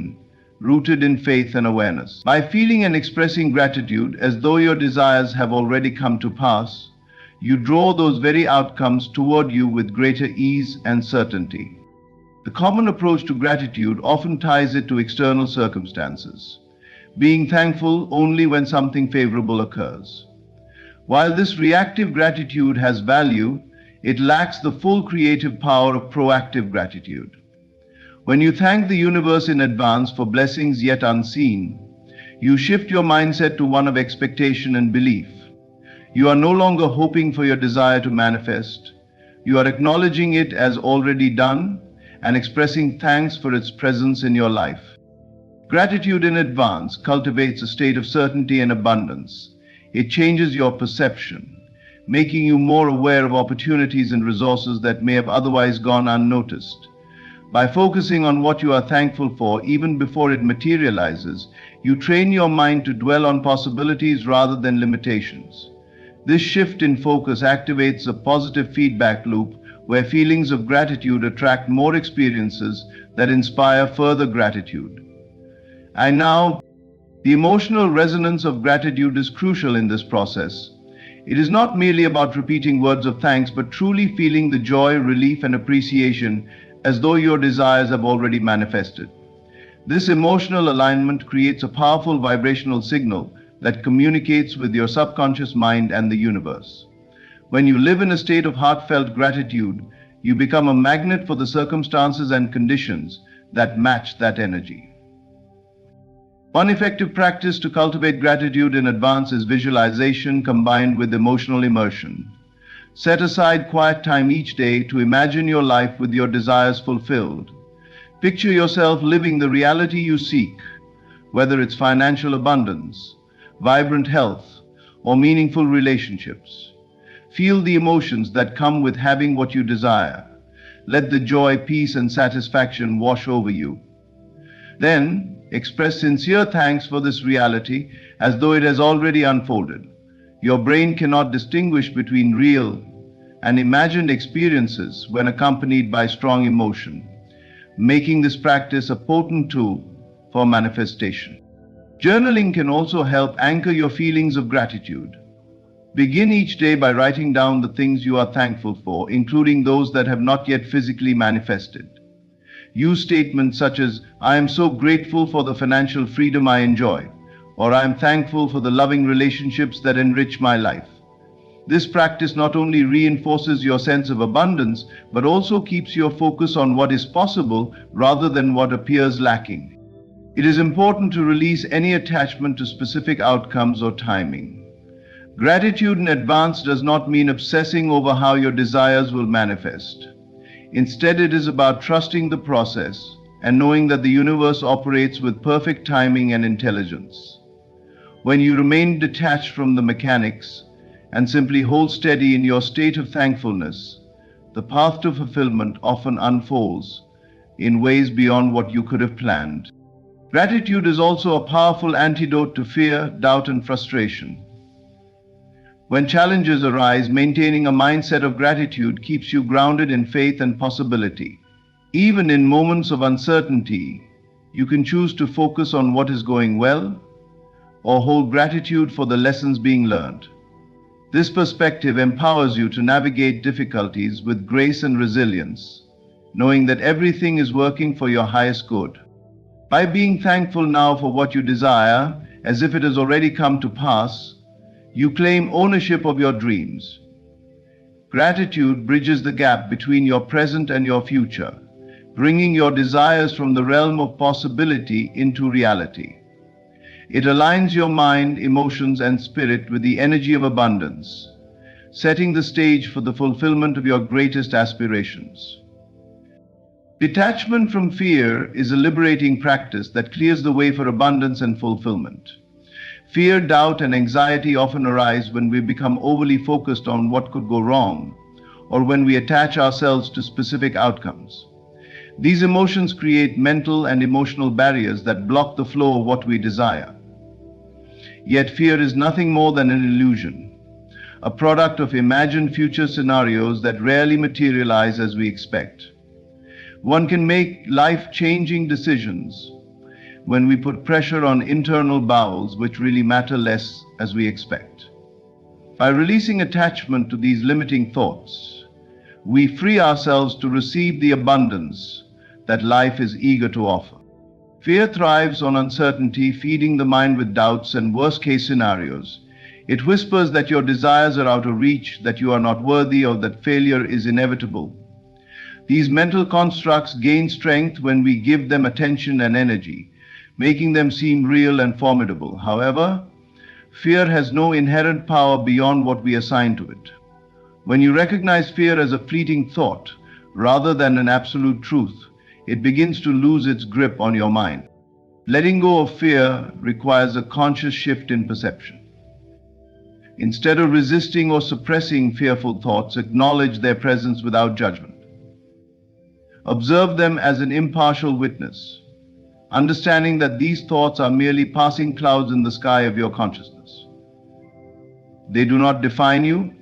rooted in faith and awareness. By feeling and expressing gratitude as though your desires have already come to pass, you draw those very outcomes toward you with greater ease and certainty. The common approach to gratitude often ties it to external circumstances, being thankful only when something favorable occurs. While this reactive gratitude has value, it lacks the full creative power of proactive gratitude. When you thank the universe in advance for blessings yet unseen, you shift your mindset to one of expectation and belief. You are no longer hoping for your desire to manifest. You are acknowledging it as already done and expressing thanks for its presence in your life. Gratitude in advance cultivates a state of certainty and abundance. It changes your perception, making you more aware of opportunities and resources that may have otherwise gone unnoticed. By focusing on what you are thankful for even before it materializes, you train your mind to dwell on possibilities rather than limitations. This shift in focus activates a positive feedback loop where feelings of gratitude attract more experiences that inspire further gratitude. And now, the emotional resonance of gratitude is crucial in this process. It is not merely about repeating words of thanks, but truly feeling the joy, relief, and appreciation as though your desires have already manifested. This emotional alignment creates a powerful vibrational signal that communicates with your subconscious mind and the universe. When you live in a state of heartfelt gratitude, you become a magnet for the circumstances and conditions that match that energy. One effective practice to cultivate gratitude in advance is visualization combined with emotional immersion. Set aside quiet time each day to imagine your life with your desires fulfilled. Picture yourself living the reality you seek, whether it's financial abundance, vibrant health, or meaningful relationships. Feel the emotions that come with having what you desire. Let the joy, peace, and satisfaction wash over you. Then, express sincere thanks for this reality as though it has already unfolded. Your brain cannot distinguish between real and imagined experiences when accompanied by strong emotion, making this practice a potent tool for manifestation. Journaling can also help anchor your feelings of gratitude. Begin each day by writing down the things you are thankful for, including those that have not yet physically manifested. Use statements such as, "I am so grateful for the financial freedom I enjoy," or "I am thankful for the loving relationships that enrich my life." This practice not only reinforces your sense of abundance, but also keeps your focus on what is possible rather than what appears lacking. It is important to release any attachment to specific outcomes or timing. Gratitude in advance does not mean obsessing over how your desires will manifest. Instead, it is about trusting the process and knowing that the universe operates with perfect timing and intelligence. When you remain detached from the mechanics and simply hold steady in your state of thankfulness, the path to fulfillment often unfolds in ways beyond what you could have planned. Gratitude is also a powerful antidote to fear, doubt, and frustration. When challenges arise, maintaining a mindset of gratitude keeps you grounded in faith and possibility. Even in moments of uncertainty, you can choose to focus on what is going well or hold gratitude for the lessons being learned. This perspective empowers you to navigate difficulties with grace and resilience, knowing that everything is working for your highest good. By being thankful now for what you desire, as if it has already come to pass, you claim ownership of your dreams. Gratitude bridges the gap between your present and your future, bringing your desires from the realm of possibility into reality. It aligns your mind, emotions, and spirit with the energy of abundance, setting the stage for the fulfillment of your greatest aspirations. Detachment from fear is a liberating practice that clears the way for abundance and fulfillment. Fear, doubt, and anxiety often arise when we become overly focused on what could go wrong, or when we attach ourselves to specific outcomes. These emotions create mental and emotional barriers that block the flow of what we desire. Yet fear is nothing more than an illusion, a product of imagined future scenarios that rarely materialize as we expect. One can make life-changing decisions when we put pressure on internal bowels which really matter less as we expect. By releasing attachment to these limiting thoughts, we free ourselves to receive the abundance that life is eager to offer. Fear thrives on uncertainty, feeding the mind with doubts and worst-case scenarios. It whispers that your desires are out of reach, that you are not worthy, or that failure is inevitable. These mental constructs gain strength when we give them attention and energy, making them seem real and formidable. However, fear has no inherent power beyond what we assign to it. When you recognize fear as a fleeting thought rather than an absolute truth, it begins to lose its grip on your mind. Letting go of fear requires a conscious shift in perception. Instead of resisting or suppressing fearful thoughts, acknowledge their presence without judgment. Observe them as an impartial witness, understanding that these thoughts are merely passing clouds in the sky of your consciousness. They do not define you,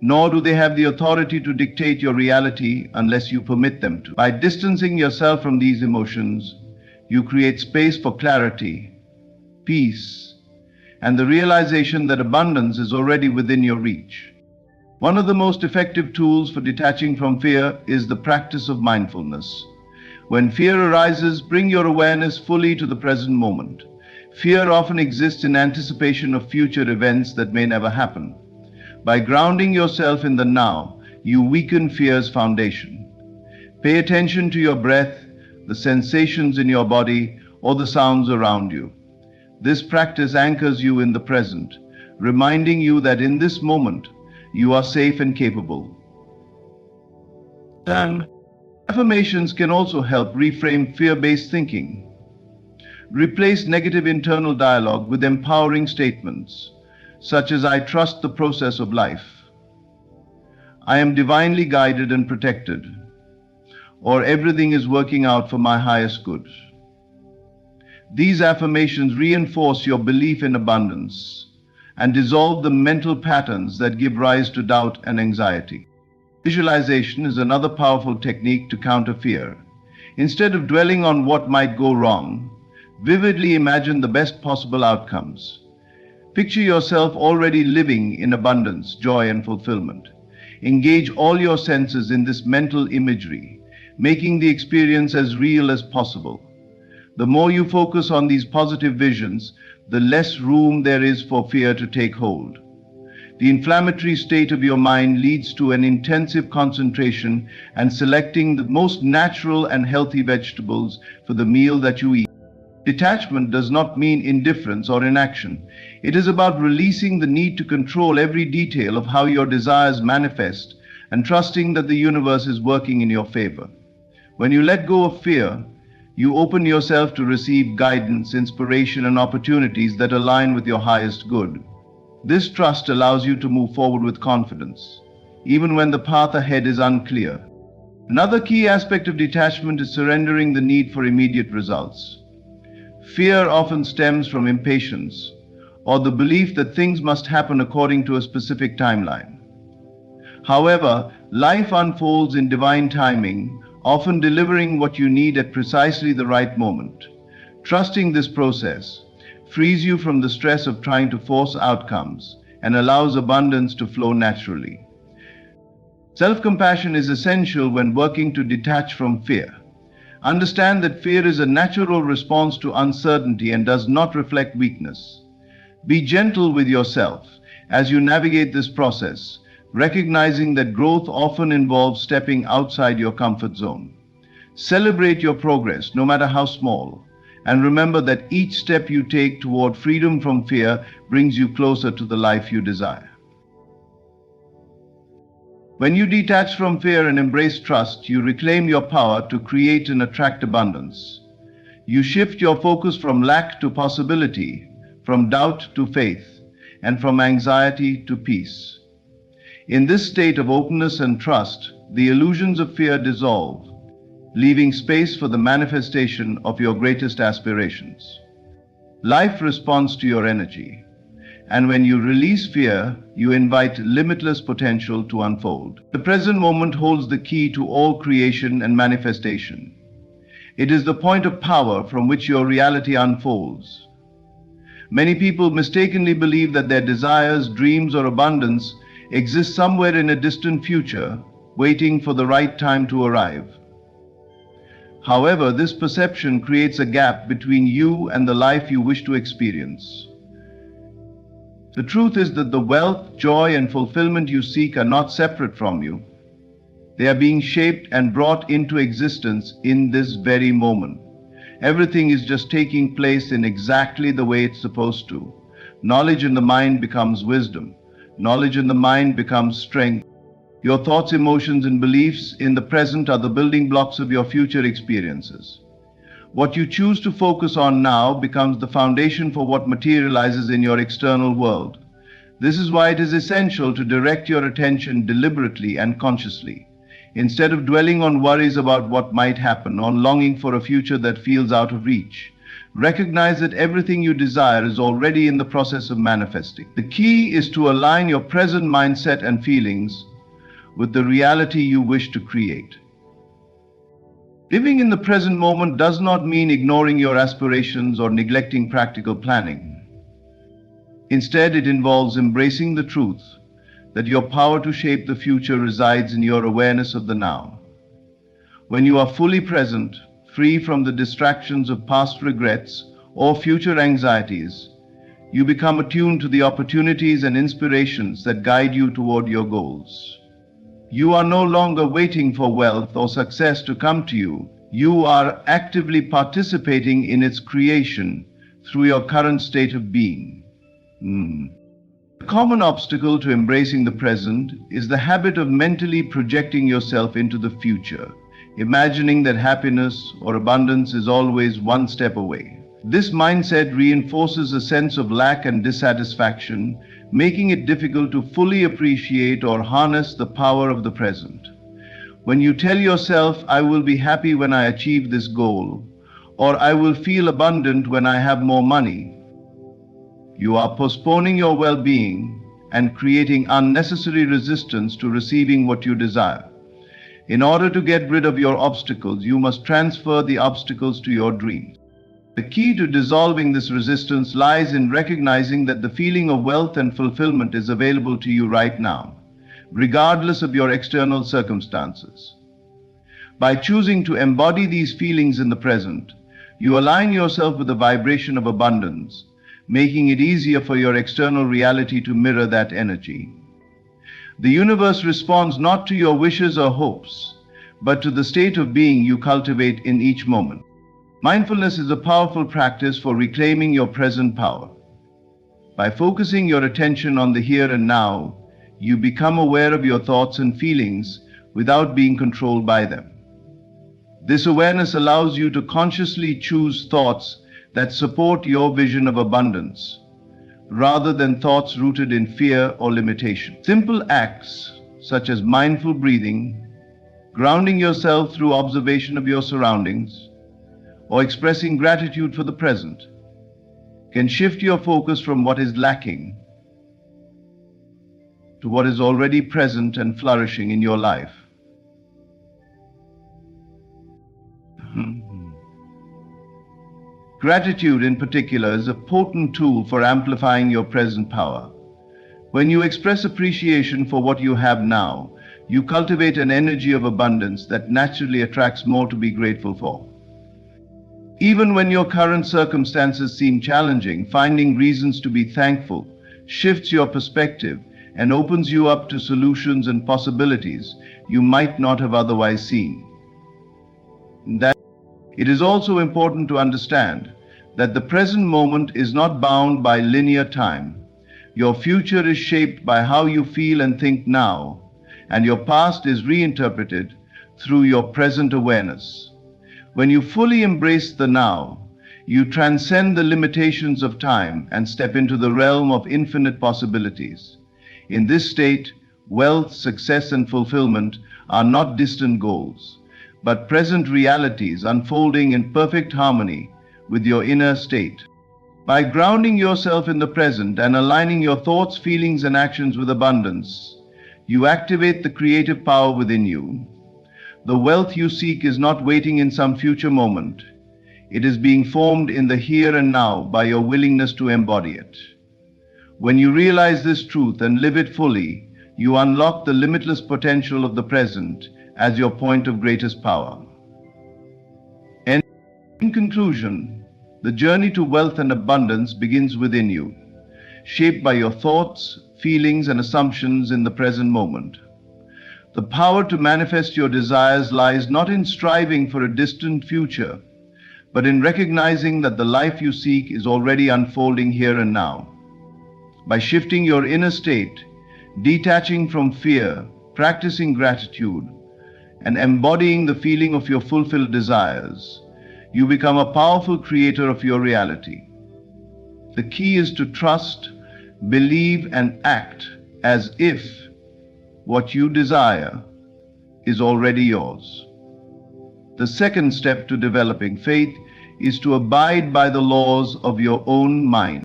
nor do they have the authority to dictate your reality unless you permit them to. By distancing yourself from these emotions, you create space for clarity, peace, and the realization that abundance is already within your reach. One of the most effective tools for detaching from fear is the practice of mindfulness. When fear arises, bring your awareness fully to the present moment. Fear often exists in anticipation of future events that may never happen. By grounding yourself in the now, you weaken fear's foundation. Pay attention to your breath, the sensations in your body, or the sounds around you. This practice anchors you in the present, reminding you that in this moment, you are safe and capable. And affirmations can also help reframe fear-based thinking. Replace negative internal dialogue with empowering statements, such as "I trust the process of life," "I am divinely guided and protected," or "everything is working out for my highest good." These affirmations reinforce your belief in abundance and dissolve the mental patterns that give rise to doubt and anxiety. Visualization is another powerful technique to counter fear. Instead of dwelling on what might go wrong, vividly imagine the best possible outcomes. Picture yourself already living in abundance, joy, and fulfillment. Engage all your senses in this mental imagery, making the experience as real as possible. The more you focus on these positive visions, the less room there is for fear to take hold. The inflammatory state of your mind leads to an intensive concentration and selecting the most natural and healthy vegetables for the meal that you eat. Detachment does not mean indifference or inaction. It is about releasing the need to control every detail of how your desires manifest and trusting that the universe is working in your favor. When you let go of fear, you open yourself to receive guidance, inspiration, and opportunities that align with your highest good. This trust allows you to move forward with confidence, even when the path ahead is unclear. Another key aspect of detachment is surrendering the need for immediate results. Fear often stems from impatience or the belief that things must happen according to a specific timeline. However, life unfolds in divine timing, often delivering what you need at precisely the right moment. Trusting this process frees you from the stress of trying to force outcomes and allows abundance to flow naturally. Self-compassion is essential when working to detach from fear. Understand that fear is a natural response to uncertainty and does not reflect weakness. Be gentle with yourself as you navigate this process, recognizing that growth often involves stepping outside your comfort zone. Celebrate your progress, no matter how small, and remember that each step you take toward freedom from fear brings you closer to the life you desire. When you detach from fear and embrace trust, you reclaim your power to create and attract abundance. You shift your focus from lack to possibility, from doubt to faith, and from anxiety to peace. In this state of openness and trust, the illusions of fear dissolve, leaving space for the manifestation of your greatest aspirations. Life responds to your energy, and when you release fear, you invite limitless potential to unfold. The present moment holds the key to all creation and manifestation. It is the point of power from which your reality unfolds. Many people mistakenly believe that their desires, dreams, or abundance exist somewhere in a distant future, waiting for the right time to arrive. However, this perception creates a gap between you and the life you wish to experience. The truth is that the wealth, joy, and fulfillment you seek are not separate from you. They are being shaped and brought into existence in this very moment. Everything is just taking place in exactly the way it's supposed to. Knowledge in the mind becomes wisdom. Knowledge in the mind becomes strength. Your thoughts, emotions, and beliefs in the present are the building blocks of your future experiences. What you choose to focus on now becomes the foundation for what materializes in your external world. This is why it is essential to direct your attention deliberately and consciously. Instead of dwelling on worries about what might happen or longing for a future that feels out of reach, recognize that everything you desire is already in the process of manifesting. The key is to align your present mindset and feelings with the reality you wish to create. Living in the present moment does not mean ignoring your aspirations or neglecting practical planning. Instead, it involves embracing the truth that your power to shape the future resides in your awareness of the now. When you are fully present, free from the distractions of past regrets or future anxieties, you become attuned to the opportunities and inspirations that guide you toward your goals. You are no longer waiting for wealth or success to come to you. You are actively participating in its creation through your current state of being. A common obstacle to embracing the present is the habit of mentally projecting yourself into the future, imagining that happiness or abundance is always one step away. This mindset reinforces a sense of lack and dissatisfaction, making it difficult to fully appreciate or harness the power of the present. When you tell yourself, "I will be happy when I achieve this goal," or "I will feel abundant when I have more money," you are postponing your well-being and creating unnecessary resistance to receiving what you desire. In order to get rid of your obstacles, you must transfer the obstacles to your dreams. The key to dissolving this resistance lies in recognizing that the feeling of wealth and fulfillment is available to you right now, regardless of your external circumstances. By choosing to embody these feelings in the present, you align yourself with the vibration of abundance, making it easier for your external reality to mirror that energy. The universe responds not to your wishes or hopes, but to the state of being you cultivate in each moment. Mindfulness is a powerful practice for reclaiming your present power. By focusing your attention on the here and now, you become aware of your thoughts and feelings without being controlled by them. This awareness allows you to consciously choose thoughts that support your vision of abundance, rather than thoughts rooted in fear or limitation. Simple acts such as mindful breathing, grounding yourself through observation of your surroundings, or expressing gratitude for the present can shift your focus from what is lacking to what is already present and flourishing in your life. Gratitude in particular is a potent tool for amplifying your present power. When you express appreciation for what you have now, you cultivate an energy of abundance that naturally attracts more to be grateful for. Even when your current circumstances seem challenging, finding reasons to be thankful shifts your perspective and opens you up to solutions and possibilities you might not have otherwise seen. It is also important to understand that the present moment is not bound by linear time. Your future is shaped by how you feel and think now, and your past is reinterpreted through your present awareness. When you fully embrace the now, you transcend the limitations of time and step into the realm of infinite possibilities. In this state, wealth, success, and fulfillment are not distant goals, but present realities unfolding in perfect harmony with your inner state. By grounding yourself in the present and aligning your thoughts, feelings, and actions with abundance, you activate the creative power within you. The wealth you seek is not waiting in some future moment. It is being formed in the here and now by your willingness to embody it. When you realize this truth and live it fully, you unlock the limitless potential of the present as your point of greatest power. And in conclusion, the journey to wealth and abundance begins within you, shaped by your thoughts, feelings, and assumptions in the present moment. The power to manifest your desires lies not in striving for a distant future, but in recognizing that the life you seek is already unfolding here and now. By shifting your inner state, detaching from fear, practicing gratitude, and embodying the feeling of your fulfilled desires, you become a powerful creator of your reality. The key is to trust, believe, and act as if what you desire is already yours. The second step to developing faith is to abide by the laws of your own mind.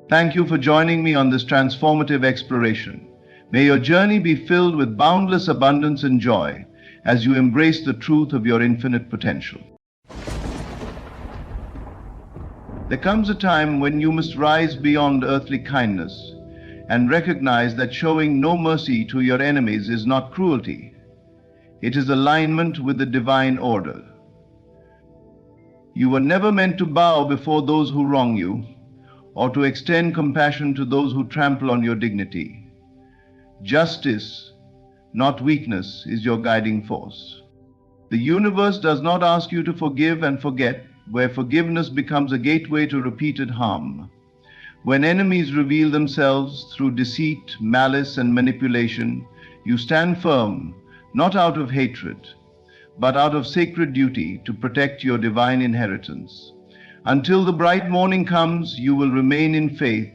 Thank you for joining me on this transformative exploration. May your journey be filled with boundless abundance and joy as you embrace the truth of your infinite potential. There comes a time when you must rise beyond earthly kindness and recognize that showing no mercy to your enemies is not cruelty. It is alignment with the divine order. You were never meant to bow before those who wrong you, or to extend compassion to those who trample on your dignity. Justice, not weakness, is your guiding force. The universe does not ask you to forgive and forget, where forgiveness becomes a gateway to repeated harm. When enemies reveal themselves through deceit, malice, and manipulation, you stand firm, not out of hatred, but out of sacred duty to protect your divine inheritance. Until the bright morning comes, you will remain in faith,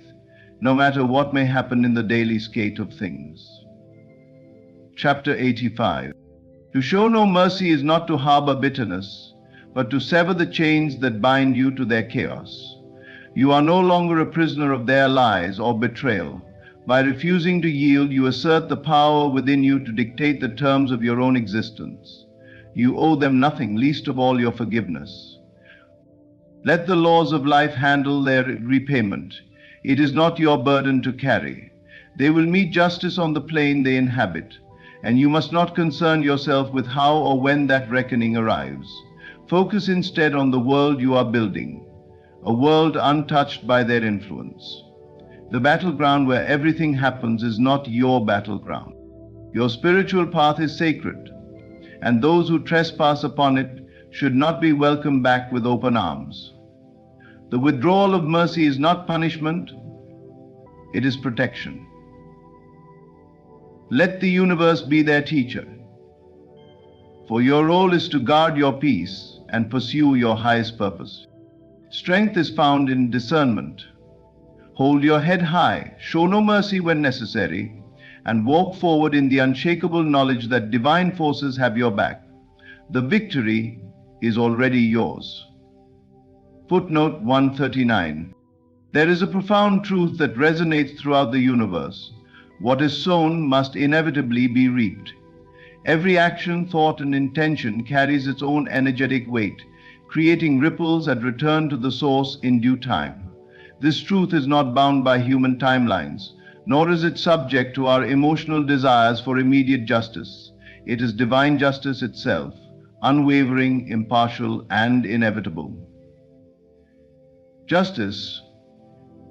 no matter what may happen in the daily skate of things. Chapter 85. To show no mercy is not to harbor bitterness, but to sever the chains that bind you to their chaos. You are no longer a prisoner of their lies or betrayal. By refusing to yield, you assert the power within you to dictate the terms of your own existence. You owe them nothing, least of all your forgiveness. Let the laws of life handle their repayment. It is not your burden to carry. They will meet justice on the plane they inhabit, and you must not concern yourself with how or when that reckoning arrives. Focus instead on the world you are building, a world untouched by their influence. The battleground where everything happens is not your battleground. Your spiritual path is sacred, and those who trespass upon it should not be welcomed back with open arms. The withdrawal of mercy is not punishment, it is protection. Let the universe be their teacher, for your role is to guard your peace and pursue your highest purpose. Strength is found in discernment. Hold your head high, show no mercy when necessary, and walk forward in the unshakable knowledge that divine forces have your back. The victory is already yours. Footnote 139. There is a profound truth that resonates throughout the universe. What is sown must inevitably be reaped. Every action, thought, and intention carries its own energetic weight, creating ripples that return to the source in due time. This truth is not bound by human timelines, nor is it subject to our emotional desires for immediate justice. It is divine justice itself, unwavering, impartial, and inevitable. Justice,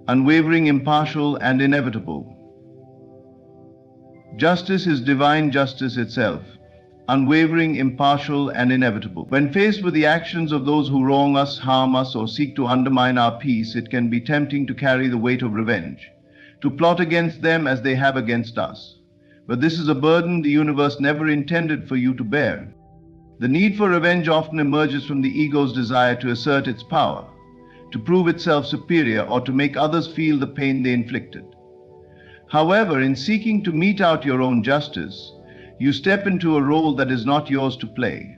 unwavering, impartial, and inevitable. Justice is divine justice itself, unwavering, impartial, and inevitable. When faced with the actions of those who wrong us, harm us, or seek to undermine our peace, it can be tempting to carry the weight of revenge, to plot against them as they have against us. But this is a burden the universe never intended for you to bear. The need for revenge often emerges from the ego's desire to assert its power, to prove itself superior, or to make others feel the pain they inflicted. However, in seeking to mete out your own justice, you step into a role that is not yours to play.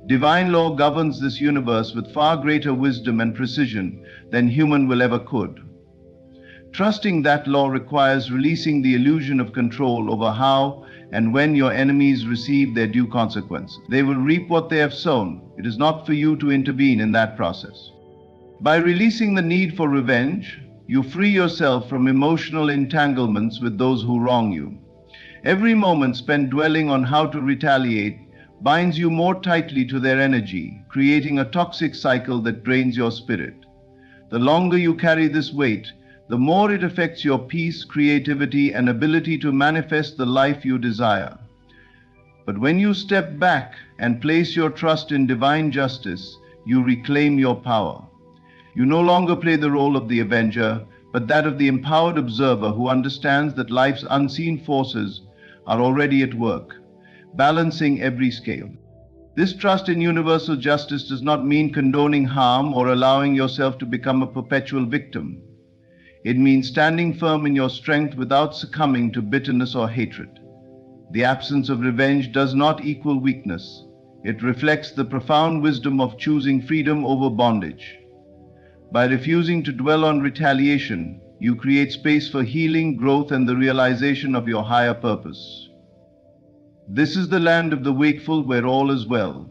Divine law governs this universe with far greater wisdom and precision than human will ever could. Trusting that law requires releasing the illusion of control over how and when your enemies receive their due consequences. They will reap what they have sown. It is not for you to intervene in that process. By releasing the need for revenge, you free yourself from emotional entanglements with those who wrong you. Every moment spent dwelling on how to retaliate binds you more tightly to their energy, creating a toxic cycle that drains your spirit. The longer you carry this weight, the more it affects your peace, creativity, and ability to manifest the life you desire. But when you step back and place your trust in divine justice, you reclaim your power. You no longer play the role of the avenger, but that of the empowered observer who understands that life's unseen forces are already at work, balancing every scale. This trust in universal justice does not mean condoning harm or allowing yourself to become a perpetual victim. It means standing firm in your strength without succumbing to bitterness or hatred. The absence of revenge does not equal weakness. It reflects the profound wisdom of choosing freedom over bondage. By refusing to dwell on retaliation, you create space for healing, growth, and the realization of your higher purpose. This is the land of the wakeful where all is well.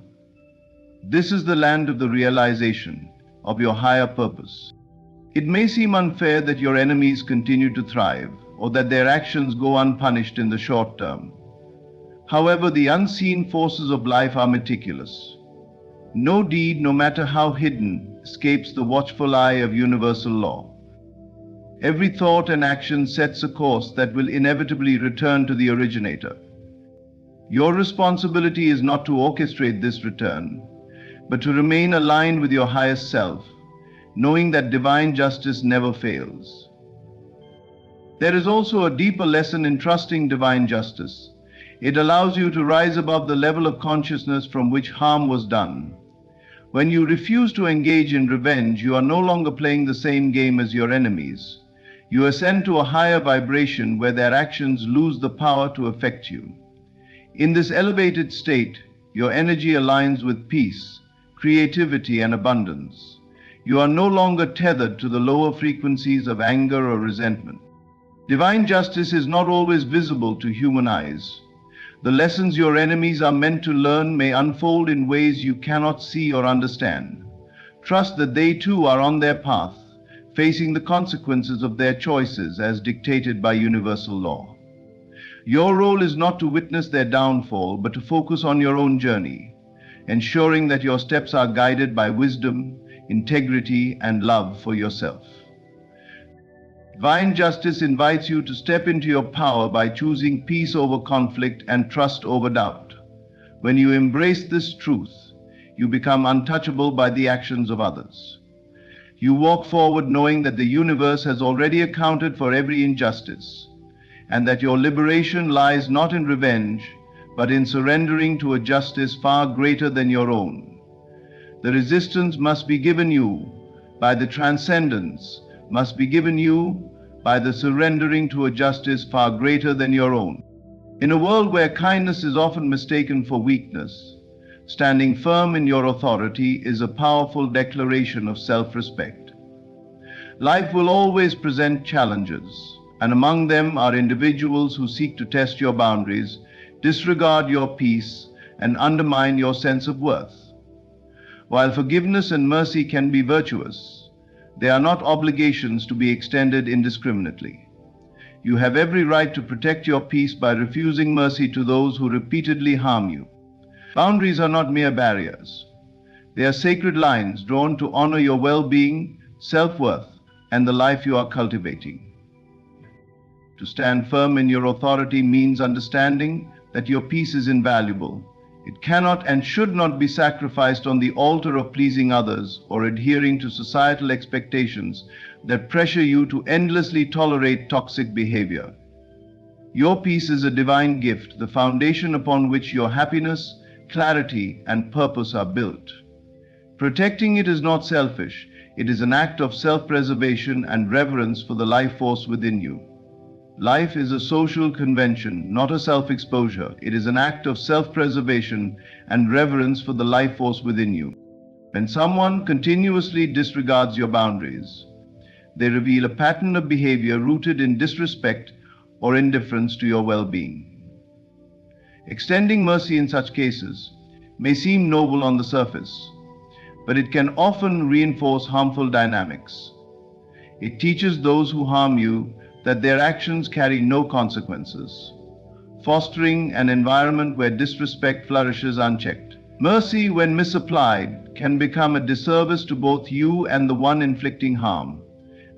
This is the land of the realization of your higher purpose. It may seem unfair that your enemies continue to thrive, or that their actions go unpunished in the short term. However, the unseen forces of life are meticulous. No deed, no matter how hidden, escapes the watchful eye of universal law. Every thought and action sets a course that will inevitably return to the originator. Your responsibility is not to orchestrate this return, but to remain aligned with your highest self, knowing that divine justice never fails. There is also a deeper lesson in trusting divine justice. It allows you to rise above the level of consciousness from which harm was done. When you refuse to engage in revenge, you are no longer playing the same game as your enemies. You ascend to a higher vibration where their actions lose the power to affect you. In this elevated state, your energy aligns with peace, creativity, and abundance. You are no longer tethered to the lower frequencies of anger or resentment. Divine justice is not always visible to human eyes. The lessons your enemies are meant to learn may unfold in ways you cannot see or understand. Trust that they too are on their path, facing the consequences of their choices as dictated by universal law. Your role is not to witness their downfall, but to focus on your own journey, ensuring that your steps are guided by wisdom, integrity, and love for yourself. Divine justice invites you to step into your power by choosing peace over conflict and trust over doubt. When you embrace this truth, you become untouchable by the actions of others. You walk forward knowing that the universe has already accounted for every injustice, and that your liberation lies not in revenge, but in surrendering to a justice far greater than your own. The resistance must be given you by the transcendence, must be given you by the surrendering to a justice far greater than your own. In a world where kindness is often mistaken for weakness, standing firm in your authority is a powerful declaration of self-respect. Life will always present challenges, and among them are individuals who seek to test your boundaries, disregard your peace, and undermine your sense of worth. While forgiveness and mercy can be virtuous, they are not obligations to be extended indiscriminately. You have every right to protect your peace by refusing mercy to those who repeatedly harm you. Boundaries are not mere barriers. They are sacred lines drawn to honor your well-being, self-worth, and the life you are cultivating. To stand firm in your authority means understanding that your peace is invaluable. It cannot and should not be sacrificed on the altar of pleasing others or adhering to societal expectations that pressure you to endlessly tolerate toxic behavior. Your peace is a divine gift, the foundation upon which your happiness, clarity, and purpose are built. Protecting it is not selfish. It is an act of self-preservation and reverence for the life force within you. Life is a social convention, not a self-exposure. It is an act of self-preservation and reverence for the life force within you. When someone continuously disregards your boundaries, they reveal a pattern of behavior rooted in disrespect or indifference to your well-being. Extending mercy in such cases may seem noble on the surface, but it can often reinforce harmful dynamics. It teaches those who harm you that their actions carry no consequences, fostering an environment where disrespect flourishes unchecked. Mercy, when misapplied, can become a disservice to both you and the one inflicting harm,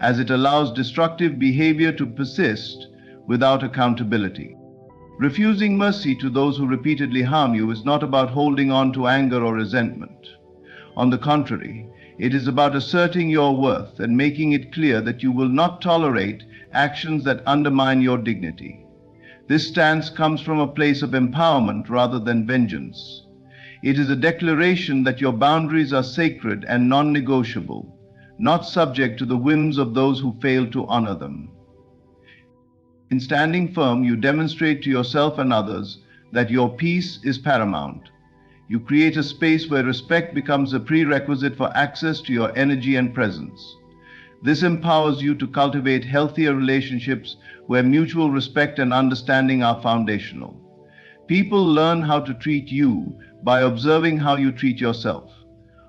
as it allows destructive behavior to persist without accountability. Refusing mercy to those who repeatedly harm you is not about holding on to anger or resentment. On the contrary, it is about asserting your worth and making it clear that you will not tolerate actions that undermine your dignity. This stance comes from a place of empowerment rather than vengeance. It is a declaration that your boundaries are sacred and non-negotiable, not subject to the whims of those who fail to honor them. In standing firm, you demonstrate to yourself and others that your peace is paramount. You create a space where respect becomes a prerequisite for access to your energy and presence. This empowers you to cultivate healthier relationships where mutual respect and understanding are foundational. People learn how to treat you by observing how you treat yourself.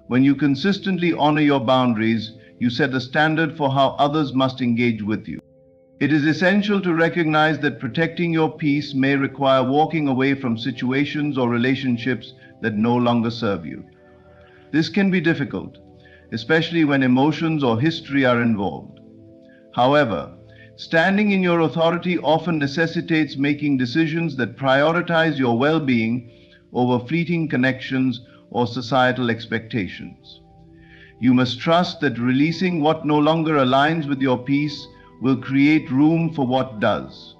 When you consistently honor your boundaries, you set a standard for how others must engage with you. It is essential to recognize that protecting your peace may require walking away from situations or relationships that no longer serve you. This can be difficult, especially when emotions or history are involved. However, standing in your authority often necessitates making decisions that prioritize your well-being over fleeting connections or societal expectations. You must trust that releasing what no longer aligns with your peace will create room for what does.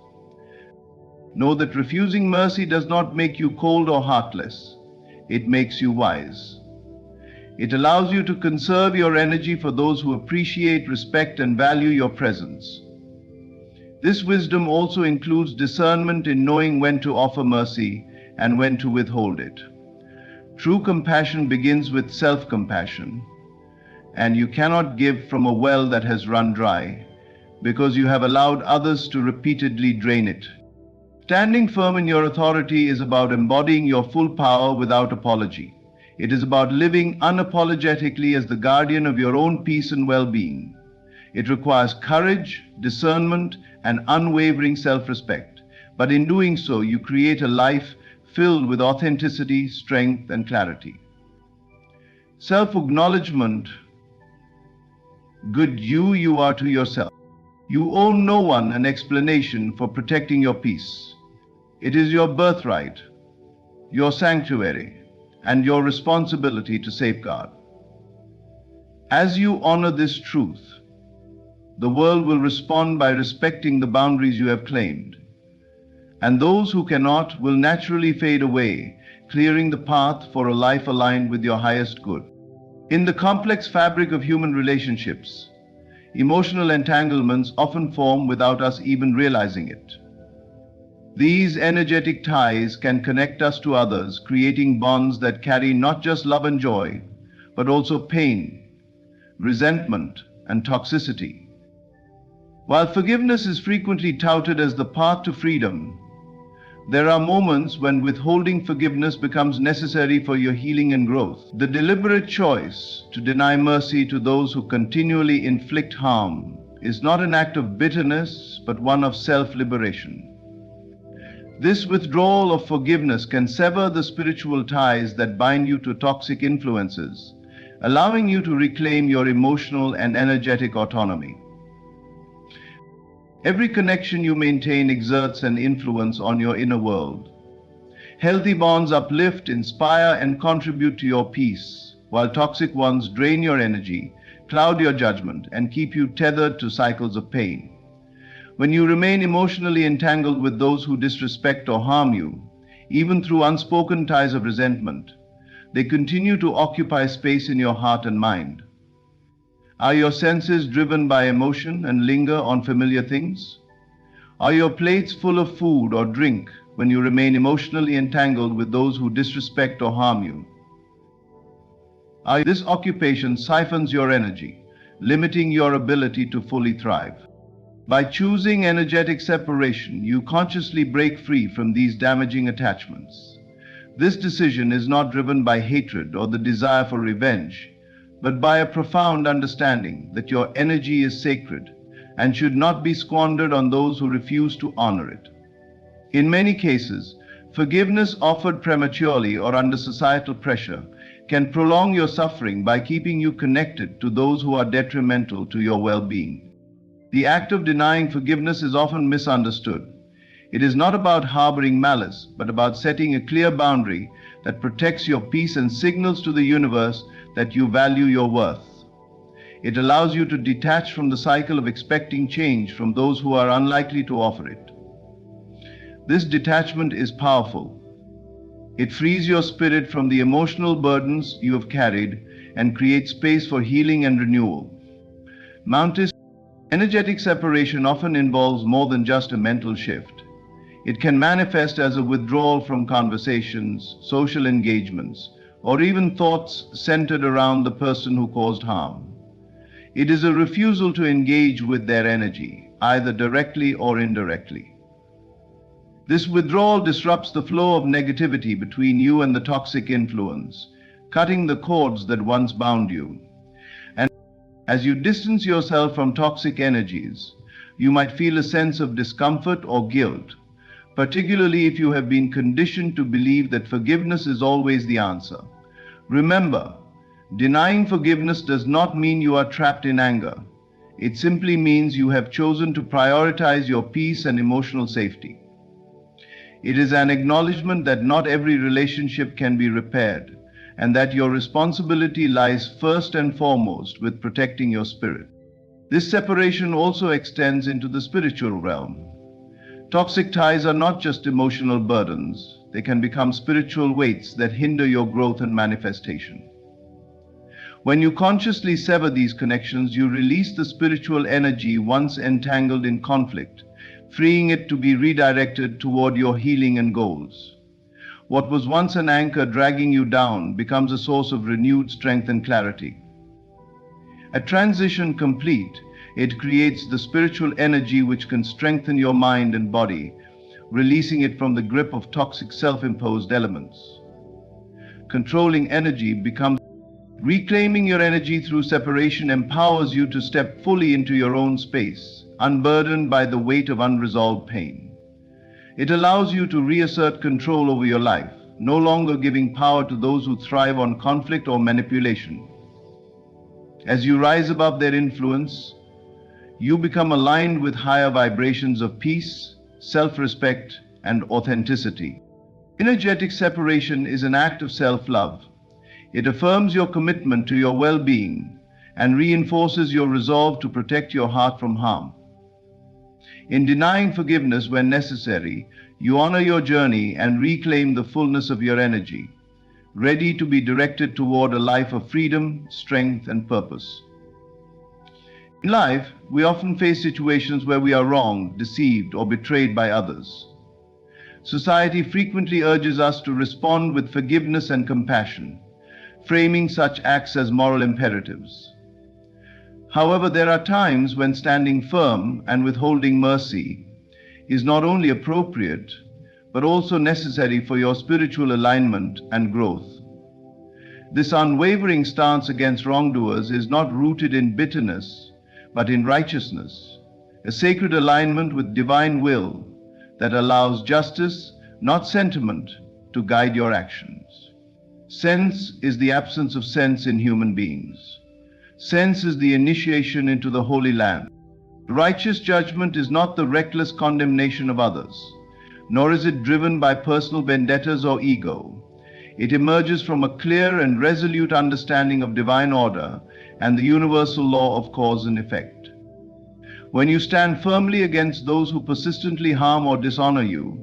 Know that refusing mercy does not make you cold or heartless. It makes you wise. It allows you to conserve your energy for those who appreciate, respect, and value your presence. This wisdom also includes discernment in knowing when to offer mercy and when to withhold it. True compassion begins with self-compassion, and you cannot give from a well that has run dry because you have allowed others to repeatedly drain it. Standing firm in your authority is about embodying your full power without apology. It is about living unapologetically as the guardian of your own peace and well-being. It requires courage, discernment, and unwavering self-respect. But in doing so, you create a life filled with authenticity, strength, and clarity. Self-acknowledgement: good you are to yourself. You owe no one an explanation for protecting your peace. It is your birthright, your sanctuary, and your responsibility to safeguard. As you honor this truth, the world will respond by respecting the boundaries you have claimed, and those who cannot will naturally fade away, clearing the path for a life aligned with your highest good. In the complex fabric of human relationships, emotional entanglements often form without us even realizing it. These energetic ties can connect us to others, creating bonds that carry not just love and joy, but also pain, resentment, and toxicity. While forgiveness is frequently touted as the path to freedom, there are moments when withholding forgiveness becomes necessary for your healing and growth. The deliberate choice to deny mercy to those who continually inflict harm is not an act of bitterness, but one of self-liberation. This withdrawal of forgiveness can sever the spiritual ties that bind you to toxic influences, allowing you to reclaim your emotional and energetic autonomy. Every connection you maintain exerts an influence on your inner world. Healthy bonds uplift, inspire, and contribute to your peace, while toxic ones drain your energy, cloud your judgment, and keep you tethered to cycles of pain. When you remain emotionally entangled with those who disrespect or harm you, even through unspoken ties of resentment, they continue to occupy space in your heart and mind. Are your senses driven by emotion and linger on familiar things? Are your plates full of food or drink when you remain emotionally entangled with those who disrespect or harm you? This occupation siphons your energy, limiting your ability to fully thrive. By choosing energetic separation, you consciously break free from these damaging attachments. This decision is not driven by hatred or the desire for revenge, but by a profound understanding that your energy is sacred and should not be squandered on those who refuse to honor it. In many cases, forgiveness offered prematurely or under societal pressure can prolong your suffering by keeping you connected to those who are detrimental to your well-being. The act of denying forgiveness is often misunderstood. It is not about harboring malice, but about setting a clear boundary that protects your peace and signals to the universe that you value your worth. It allows you to detach from the cycle of expecting change from those who are unlikely to offer it. This detachment is powerful. It frees your spirit from the emotional burdens you have carried and creates space for healing and renewal. Energetic separation often involves more than just a mental shift. It can manifest as a withdrawal from conversations, social engagements, or even thoughts centered around the person who caused harm. It is a refusal to engage with their energy, either directly or indirectly. This withdrawal disrupts the flow of negativity between you and the toxic influence, cutting the cords that once bound you. As you distance yourself from toxic energies, you might feel a sense of discomfort or guilt, particularly if you have been conditioned to believe that forgiveness is always the answer. Remember Denying forgiveness does not mean you are trapped in anger. It simply means you have chosen to prioritize your peace and emotional safety. It is an acknowledgement that not every relationship can be repaired, and that your responsibility lies first and foremost with protecting your spirit. This separation also extends into the spiritual realm. Toxic ties are not just emotional burdens, they can become spiritual weights that hinder your growth and manifestation. When you consciously sever these connections, you release the spiritual energy once entangled in conflict, freeing it to be redirected toward your healing and goals. What was once an anchor dragging you down becomes a source of renewed strength and clarity. A transition complete, it creates the spiritual energy which can strengthen your mind and body, releasing it from the grip of toxic self-imposed elements. Controlling energy becomes reclaiming your energy through separation empowers you to step fully into your own space, unburdened by the weight of unresolved pain. It allows you to reassert control over your life, no longer giving power to those who thrive on conflict or manipulation. As you rise above their influence, you become aligned with higher vibrations of peace, self-respect, and authenticity. Energetic separation is an act of self-love. It affirms your commitment to your well-being and reinforces your resolve to protect your heart from harm. In denying forgiveness when necessary, you honor your journey and reclaim the fullness of your energy, ready to be directed toward a life of freedom, strength, and purpose. In life, we often face situations where we are wronged, deceived, or betrayed by others. Society frequently urges us to respond with forgiveness and compassion, framing such acts as moral imperatives. However, there are times when standing firm and withholding mercy is not only appropriate, but also necessary for your spiritual alignment and growth. This unwavering stance against wrongdoers is not rooted in bitterness, but in righteousness, a sacred alignment with divine will that allows justice, not sentiment, to guide your actions. Sense is the absence of sense in human beings. Sense is the initiation into the Holy Land. Righteous judgment is not the reckless condemnation of others, nor is it driven by personal vendettas or ego. It emerges from a clear and resolute understanding of divine order and the universal law of cause and effect. When you stand firmly against those who persistently harm or dishonor you,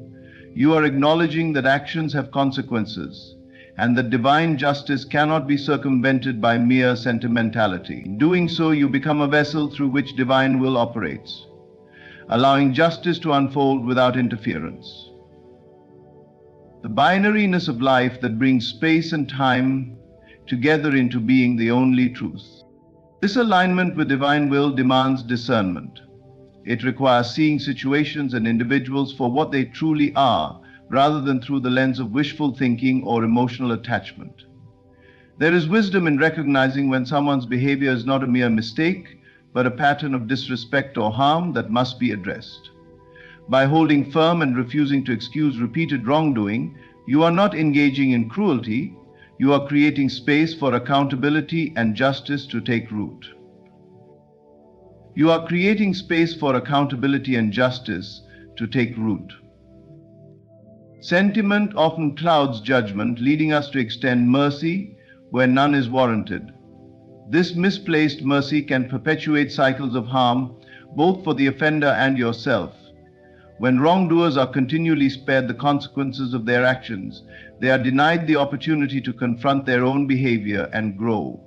you are acknowledging that actions have consequences, and that divine justice cannot be circumvented by mere sentimentality. In doing so, you become a vessel through which divine will operates, allowing justice to unfold without interference. The binariness of life that brings space and time together into being the only truth. This alignment with divine will demands discernment. It requires seeing situations and individuals for what they truly are, rather than through the lens of wishful thinking or emotional attachment. There is wisdom in recognizing when someone's behavior is not a mere mistake, but a pattern of disrespect or harm that must be addressed. By holding firm and refusing to excuse repeated wrongdoing, you are not engaging in cruelty, you are creating space for accountability and justice to take root. You are creating space for accountability and justice to take root. Sentiment often clouds judgment, leading us to extend mercy where none is warranted. This misplaced mercy can perpetuate cycles of harm, both for the offender and yourself. When wrongdoers are continually spared the consequences of their actions, they are denied the opportunity to confront their own behavior and grow.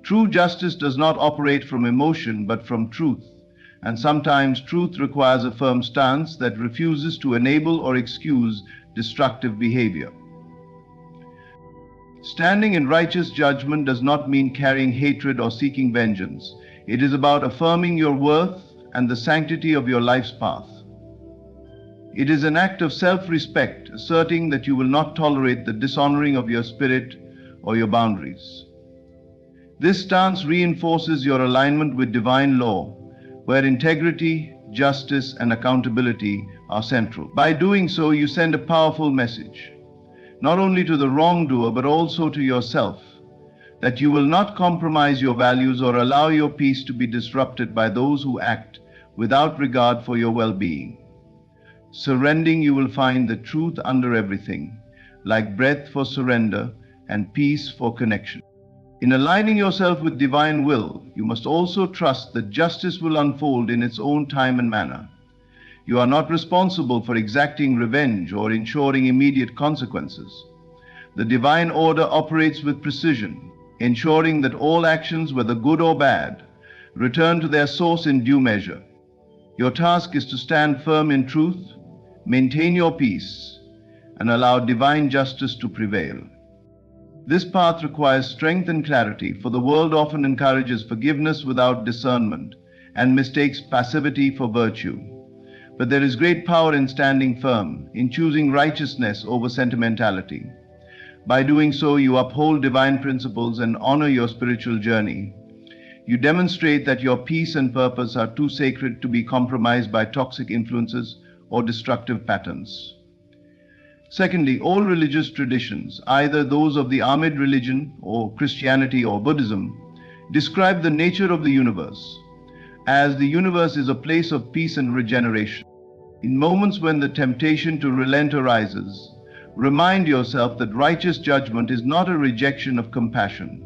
True justice does not operate from emotion, but from truth. And sometimes truth requires a firm stance that refuses to enable or excuse destructive behavior. Standing in righteous judgment does not mean carrying hatred or seeking vengeance. It is about affirming your worth and the sanctity of your life's path. It is an act of self-respect, asserting that you will not tolerate the dishonoring of your spirit or your boundaries. This stance reinforces your alignment with divine law, where integrity, justice, and accountability are central. By doing so, you send a powerful message, not only to the wrongdoer, but also to yourself, that you will not compromise your values or allow your peace to be disrupted by those who act without regard for your well-being. Surrendering, you will find the truth under everything, like breath for surrender and peace for connection. In aligning yourself with divine will, you must also trust that justice will unfold in its own time and manner. You are not responsible for exacting revenge or ensuring immediate consequences. The divine order operates with precision, ensuring that all actions, whether good or bad, return to their source in due measure. Your task is to stand firm in truth, maintain your peace, and allow divine justice to prevail. This path requires strength and clarity, for the world often encourages forgiveness without discernment and mistakes passivity for virtue. But there is great power in standing firm, in choosing righteousness over sentimentality. By doing so, you uphold divine principles and honor your spiritual journey. You demonstrate that your peace and purpose are too sacred to be compromised by toxic influences or destructive patterns. Secondly, all religious traditions, either those of the Ahmed religion or Christianity or Buddhism, describe the nature of the universe, as the universe is a place of peace and regeneration. In moments when the temptation to relent arises, remind yourself that righteous judgment is not a rejection of compassion.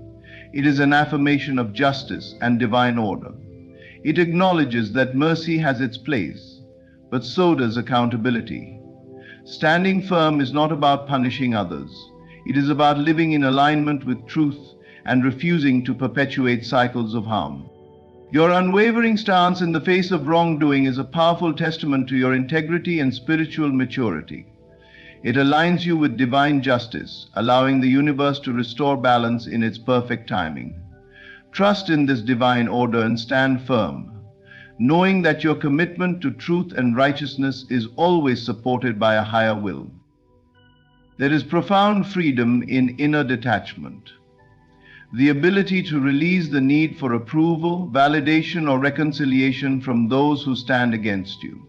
It is an affirmation of justice and divine order. It acknowledges that mercy has its place, but so does accountability. Standing firm is not about punishing others. It is about living in alignment with truth and refusing to perpetuate cycles of harm. Your unwavering stance in the face of wrongdoing is a powerful testament to your integrity and spiritual maturity. It aligns you with divine justice, allowing the universe to restore balance in its perfect timing. Trust in this divine order and stand firm, knowing that your commitment to truth and righteousness is always supported by a higher will. There is profound freedom in inner detachment, the ability to release the need for approval, validation, or reconciliation from those who stand against you.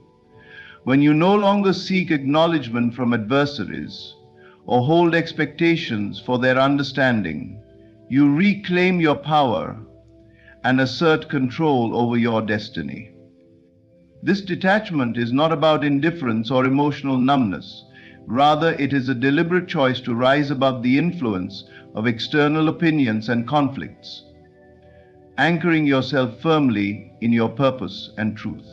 When you no longer seek acknowledgement from adversaries or hold expectations for their understanding, you reclaim your power and assert control over your destiny. This detachment is not about indifference or emotional numbness. Rather, it is a deliberate choice to rise above the influence of external opinions and conflicts, anchoring yourself firmly in your purpose and truth.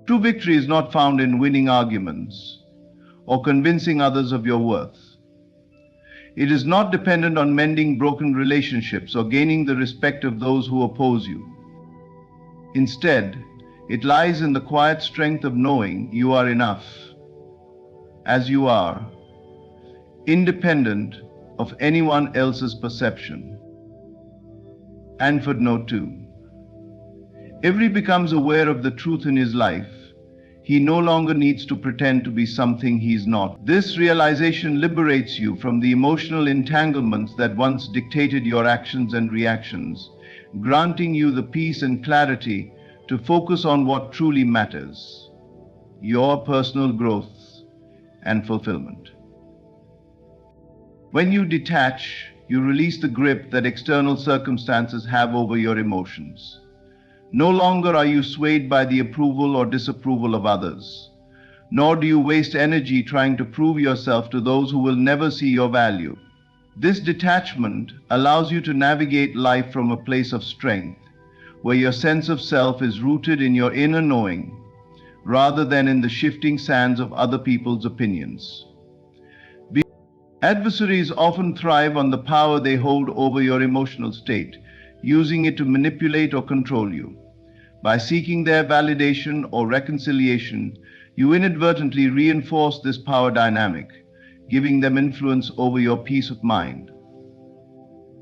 True victory is not found in winning arguments or convincing others of your worth. It is not dependent on mending broken relationships or gaining the respect of those who oppose you. Instead, it lies in the quiet strength of knowing you are enough, as you are, independent of anyone else's perception. And footnote 2. If he becomes aware of the truth in his life, he no longer needs to pretend to be something he is not. This realization liberates you from the emotional entanglements that once dictated your actions and reactions, granting you the peace and clarity to focus on what truly matters, your personal growth and fulfillment. When you detach, you release the grip that external circumstances have over your emotions. No longer are you swayed by the approval or disapproval of others, nor do you waste energy trying to prove yourself to those who will never see your value. This detachment allows you to navigate life from a place of strength, where your sense of self is rooted in your inner knowing, rather than in the shifting sands of other people's opinions. Adversaries often thrive on the power they hold over your emotional state, using it to manipulate or control you. By seeking their validation or reconciliation, you inadvertently reinforce this power dynamic, giving them influence over your peace of mind.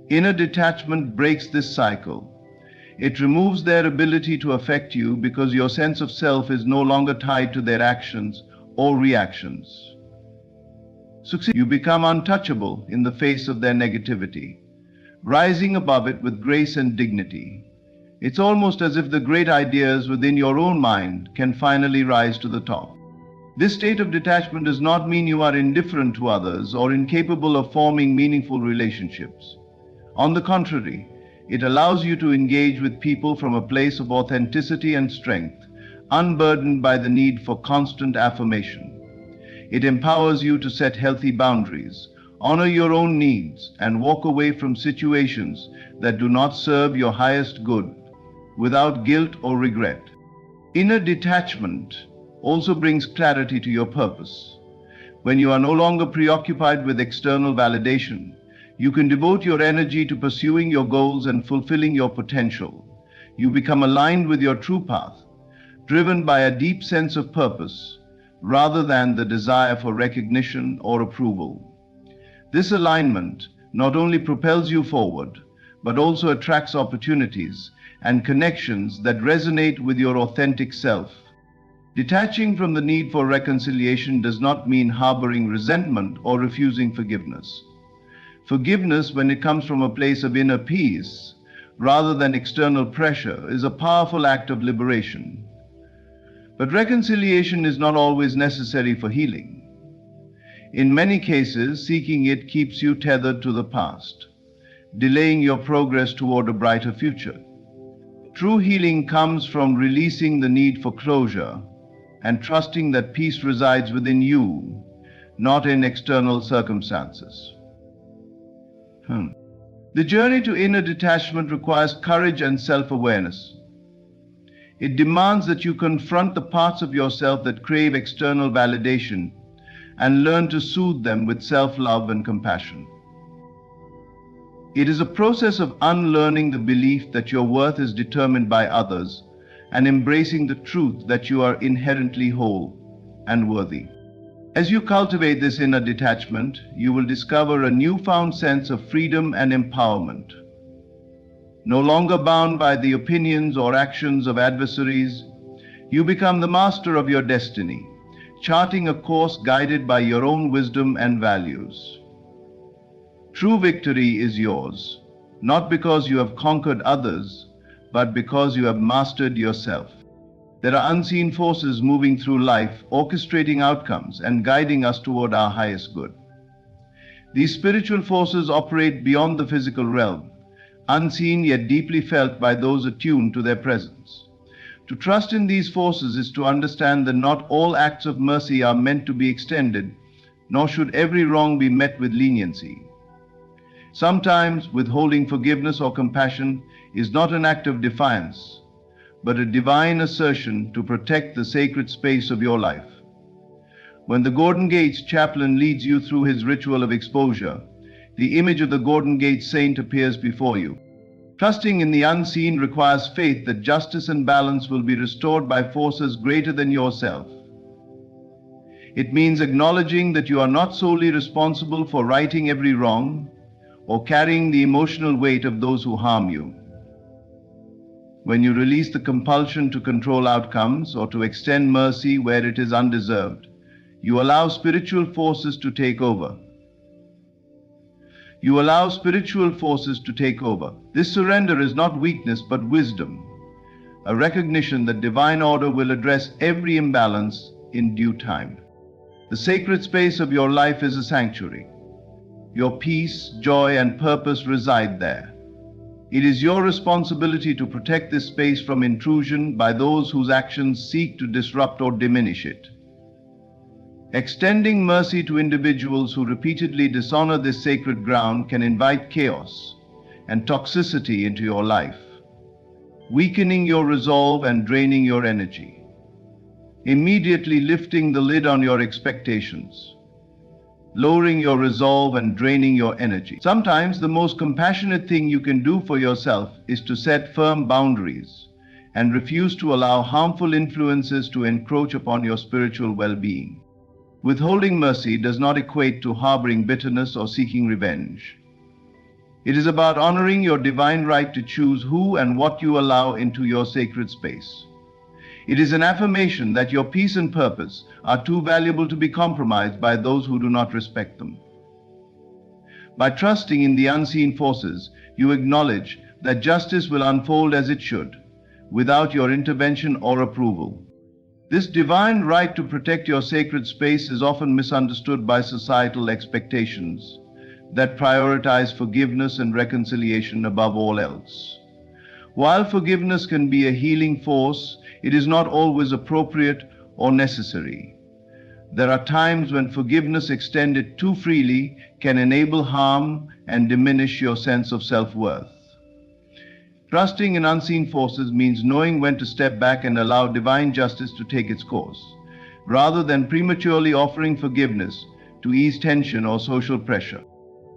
Inner detachment breaks this cycle. It removes their ability to affect you because your sense of self is no longer tied to their actions or reactions. You become untouchable in the face of their negativity, rising above it with grace and dignity. It's almost as if the great ideas within your own mind can finally rise to the top. This state of detachment does not mean you are indifferent to others or incapable of forming meaningful relationships. On the contrary, it allows you to engage with people from a place of authenticity and strength, unburdened by the need for constant affirmation. It empowers you to set healthy boundaries, honor your own needs, and walk away from situations that do not serve your highest good without guilt or regret. Inner detachment also brings clarity to your purpose. When you are no longer preoccupied with external validation, you can devote your energy to pursuing your goals and fulfilling your potential. You become aligned with your true path, driven by a deep sense of purpose, rather than the desire for recognition or approval. This alignment not only propels you forward, but also attracts opportunities and connections that resonate with your authentic self. Detaching from the need for reconciliation does not mean harboring resentment or refusing forgiveness. Forgiveness, when it comes from a place of inner peace, rather than external pressure, is a powerful act of liberation. But reconciliation is not always necessary for healing. In many cases, seeking it keeps you tethered to the past, delaying your progress toward a brighter future. True healing comes from releasing the need for closure and trusting that peace resides within you, not in external circumstances. The journey to inner detachment requires courage and self-awareness. It demands that you confront the parts of yourself that crave external validation and learn to soothe them with self-love and compassion. It is a process of unlearning the belief that your worth is determined by others and embracing the truth that you are inherently whole and worthy. As you cultivate this inner detachment, you will discover a newfound sense of freedom and empowerment. No longer bound by the opinions or actions of adversaries, you become the master of your destiny, charting a course guided by your own wisdom and values. True victory is yours, not because you have conquered others, but because you have mastered yourself. There are unseen forces moving through life, orchestrating outcomes and guiding us toward our highest good. These spiritual forces operate beyond the physical realm, unseen yet deeply felt by those attuned to their presence. To trust in these forces is to understand that not all acts of mercy are meant to be extended, nor should every wrong be met with leniency. Sometimes withholding forgiveness or compassion is not an act of defiance, but a divine assertion to protect the sacred space of your life. When the Golden Gates chaplain leads you through his ritual of exposure, the image of the Golden Gate saint appears before you. Trusting in the unseen requires faith that justice and balance will be restored by forces greater than yourself. It means acknowledging that you are not solely responsible for righting every wrong or carrying the emotional weight of those who harm you. When you release the compulsion to control outcomes or to extend mercy where it is undeserved, you allow spiritual forces to take over. This surrender is not weakness but wisdom, a recognition that divine order will address every imbalance in due time. The sacred space of your life is a sanctuary. Your peace, joy, and purpose reside there. It is your responsibility to protect this space from intrusion by those whose actions seek to disrupt or diminish it. Extending mercy to individuals who repeatedly dishonor this sacred ground can invite chaos and toxicity into your life, weakening your resolve and draining your energy, immediately lifting the lid on your expectations, lowering your resolve and draining your energy. Sometimes the most compassionate thing you can do for yourself is to set firm boundaries and refuse to allow harmful influences to encroach upon your spiritual well-being. Withholding mercy does not equate to harboring bitterness or seeking revenge. It is about honoring your divine right to choose who and what you allow into your sacred space. It is an affirmation that your peace and purpose are too valuable to be compromised by those who do not respect them. By trusting in the unseen forces, you acknowledge that justice will unfold as it should, without your intervention or approval. This divine right to protect your sacred space is often misunderstood by societal expectations that prioritize forgiveness and reconciliation above all else. While forgiveness can be a healing force, it is not always appropriate or necessary. There are times when forgiveness extended too freely can enable harm and diminish your sense of self-worth. Trusting in unseen forces means knowing when to step back and allow divine justice to take its course, rather than prematurely offering forgiveness to ease tension or social pressure.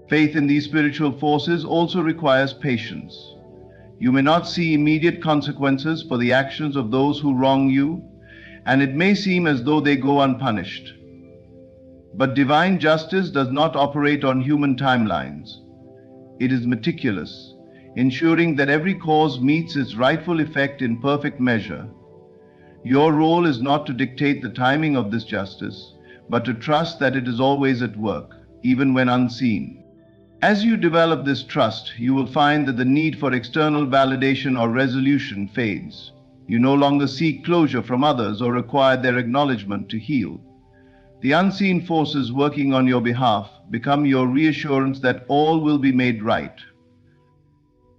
Faith in these spiritual forces also requires patience. You may not see immediate consequences for the actions of those who wrong you, and it may seem as though they go unpunished. But divine justice does not operate on human timelines. It is meticulous, ensuring that every cause meets its rightful effect in perfect measure. Your role is not to dictate the timing of this justice, but to trust that it is always at work, even when unseen. As you develop this trust, you will find that the need for external validation or resolution fades. You no longer seek closure from others or require their acknowledgement to heal. The unseen forces working on your behalf become your reassurance that all will be made right.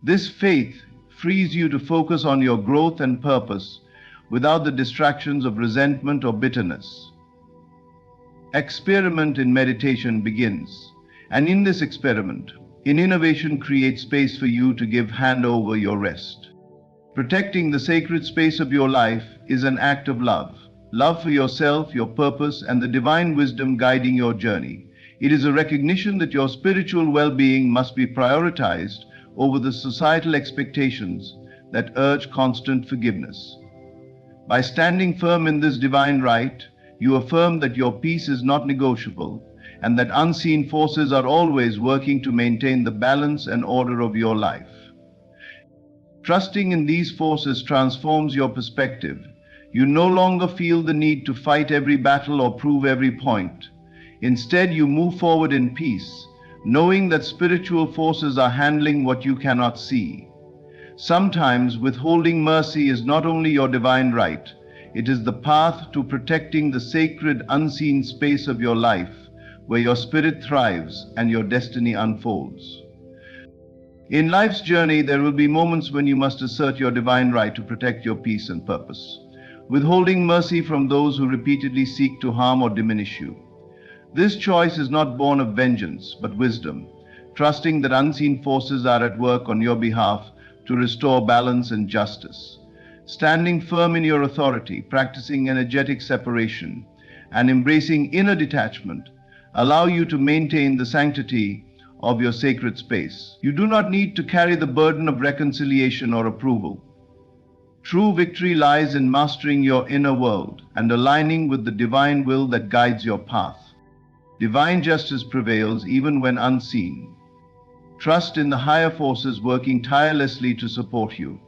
This faith frees you to focus on your growth and purpose without the distractions of resentment or bitterness. Experiment in meditation begins. And in this experiment, innovation creates space for you to give hand over your rest. Protecting the sacred space of your life is an act of love. Love for yourself, your purpose, and the divine wisdom guiding your journey. It is a recognition that your spiritual well-being must be prioritized over the societal expectations that urge constant forgiveness. By standing firm in this divine right, you affirm that your peace is not negotiable, and that unseen forces are always working to maintain the balance and order of your life. Trusting in these forces transforms your perspective. You no longer feel the need to fight every battle or prove every point. Instead, you move forward in peace, knowing that spiritual forces are handling what you cannot see. Sometimes withholding mercy is not only your divine right, it is the path to protecting the sacred unseen space of your life, where your spirit thrives and your destiny unfolds. In life's journey, there will be moments when you must assert your divine right to protect your peace and purpose, withholding mercy from those who repeatedly seek to harm or diminish you. This choice is not born of vengeance, but wisdom, trusting that unseen forces are at work on your behalf to restore balance and justice. Standing firm in your authority, practicing energetic separation, and embracing inner detachment allow you to maintain the sanctity of your sacred space. You do not need to carry the burden of reconciliation or approval. True victory lies in mastering your inner world and aligning with the divine will that guides your path. Divine justice prevails even when unseen. Trust in the higher forces working tirelessly to support you.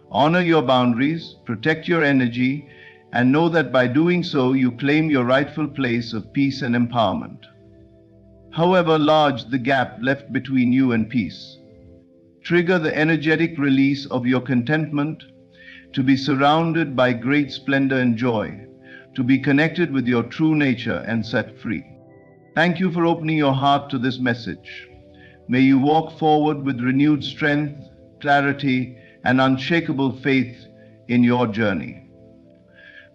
Honor your boundaries, protect your energy, and know that by doing so, you claim your rightful place of peace and empowerment. However large the gap left between you and peace, trigger the energetic release of your contentment, to be surrounded by great splendor and joy, to be connected with your true nature and set free. Thank you for opening your heart to this message. May you walk forward with renewed strength, clarity, and unshakable faith in your journey.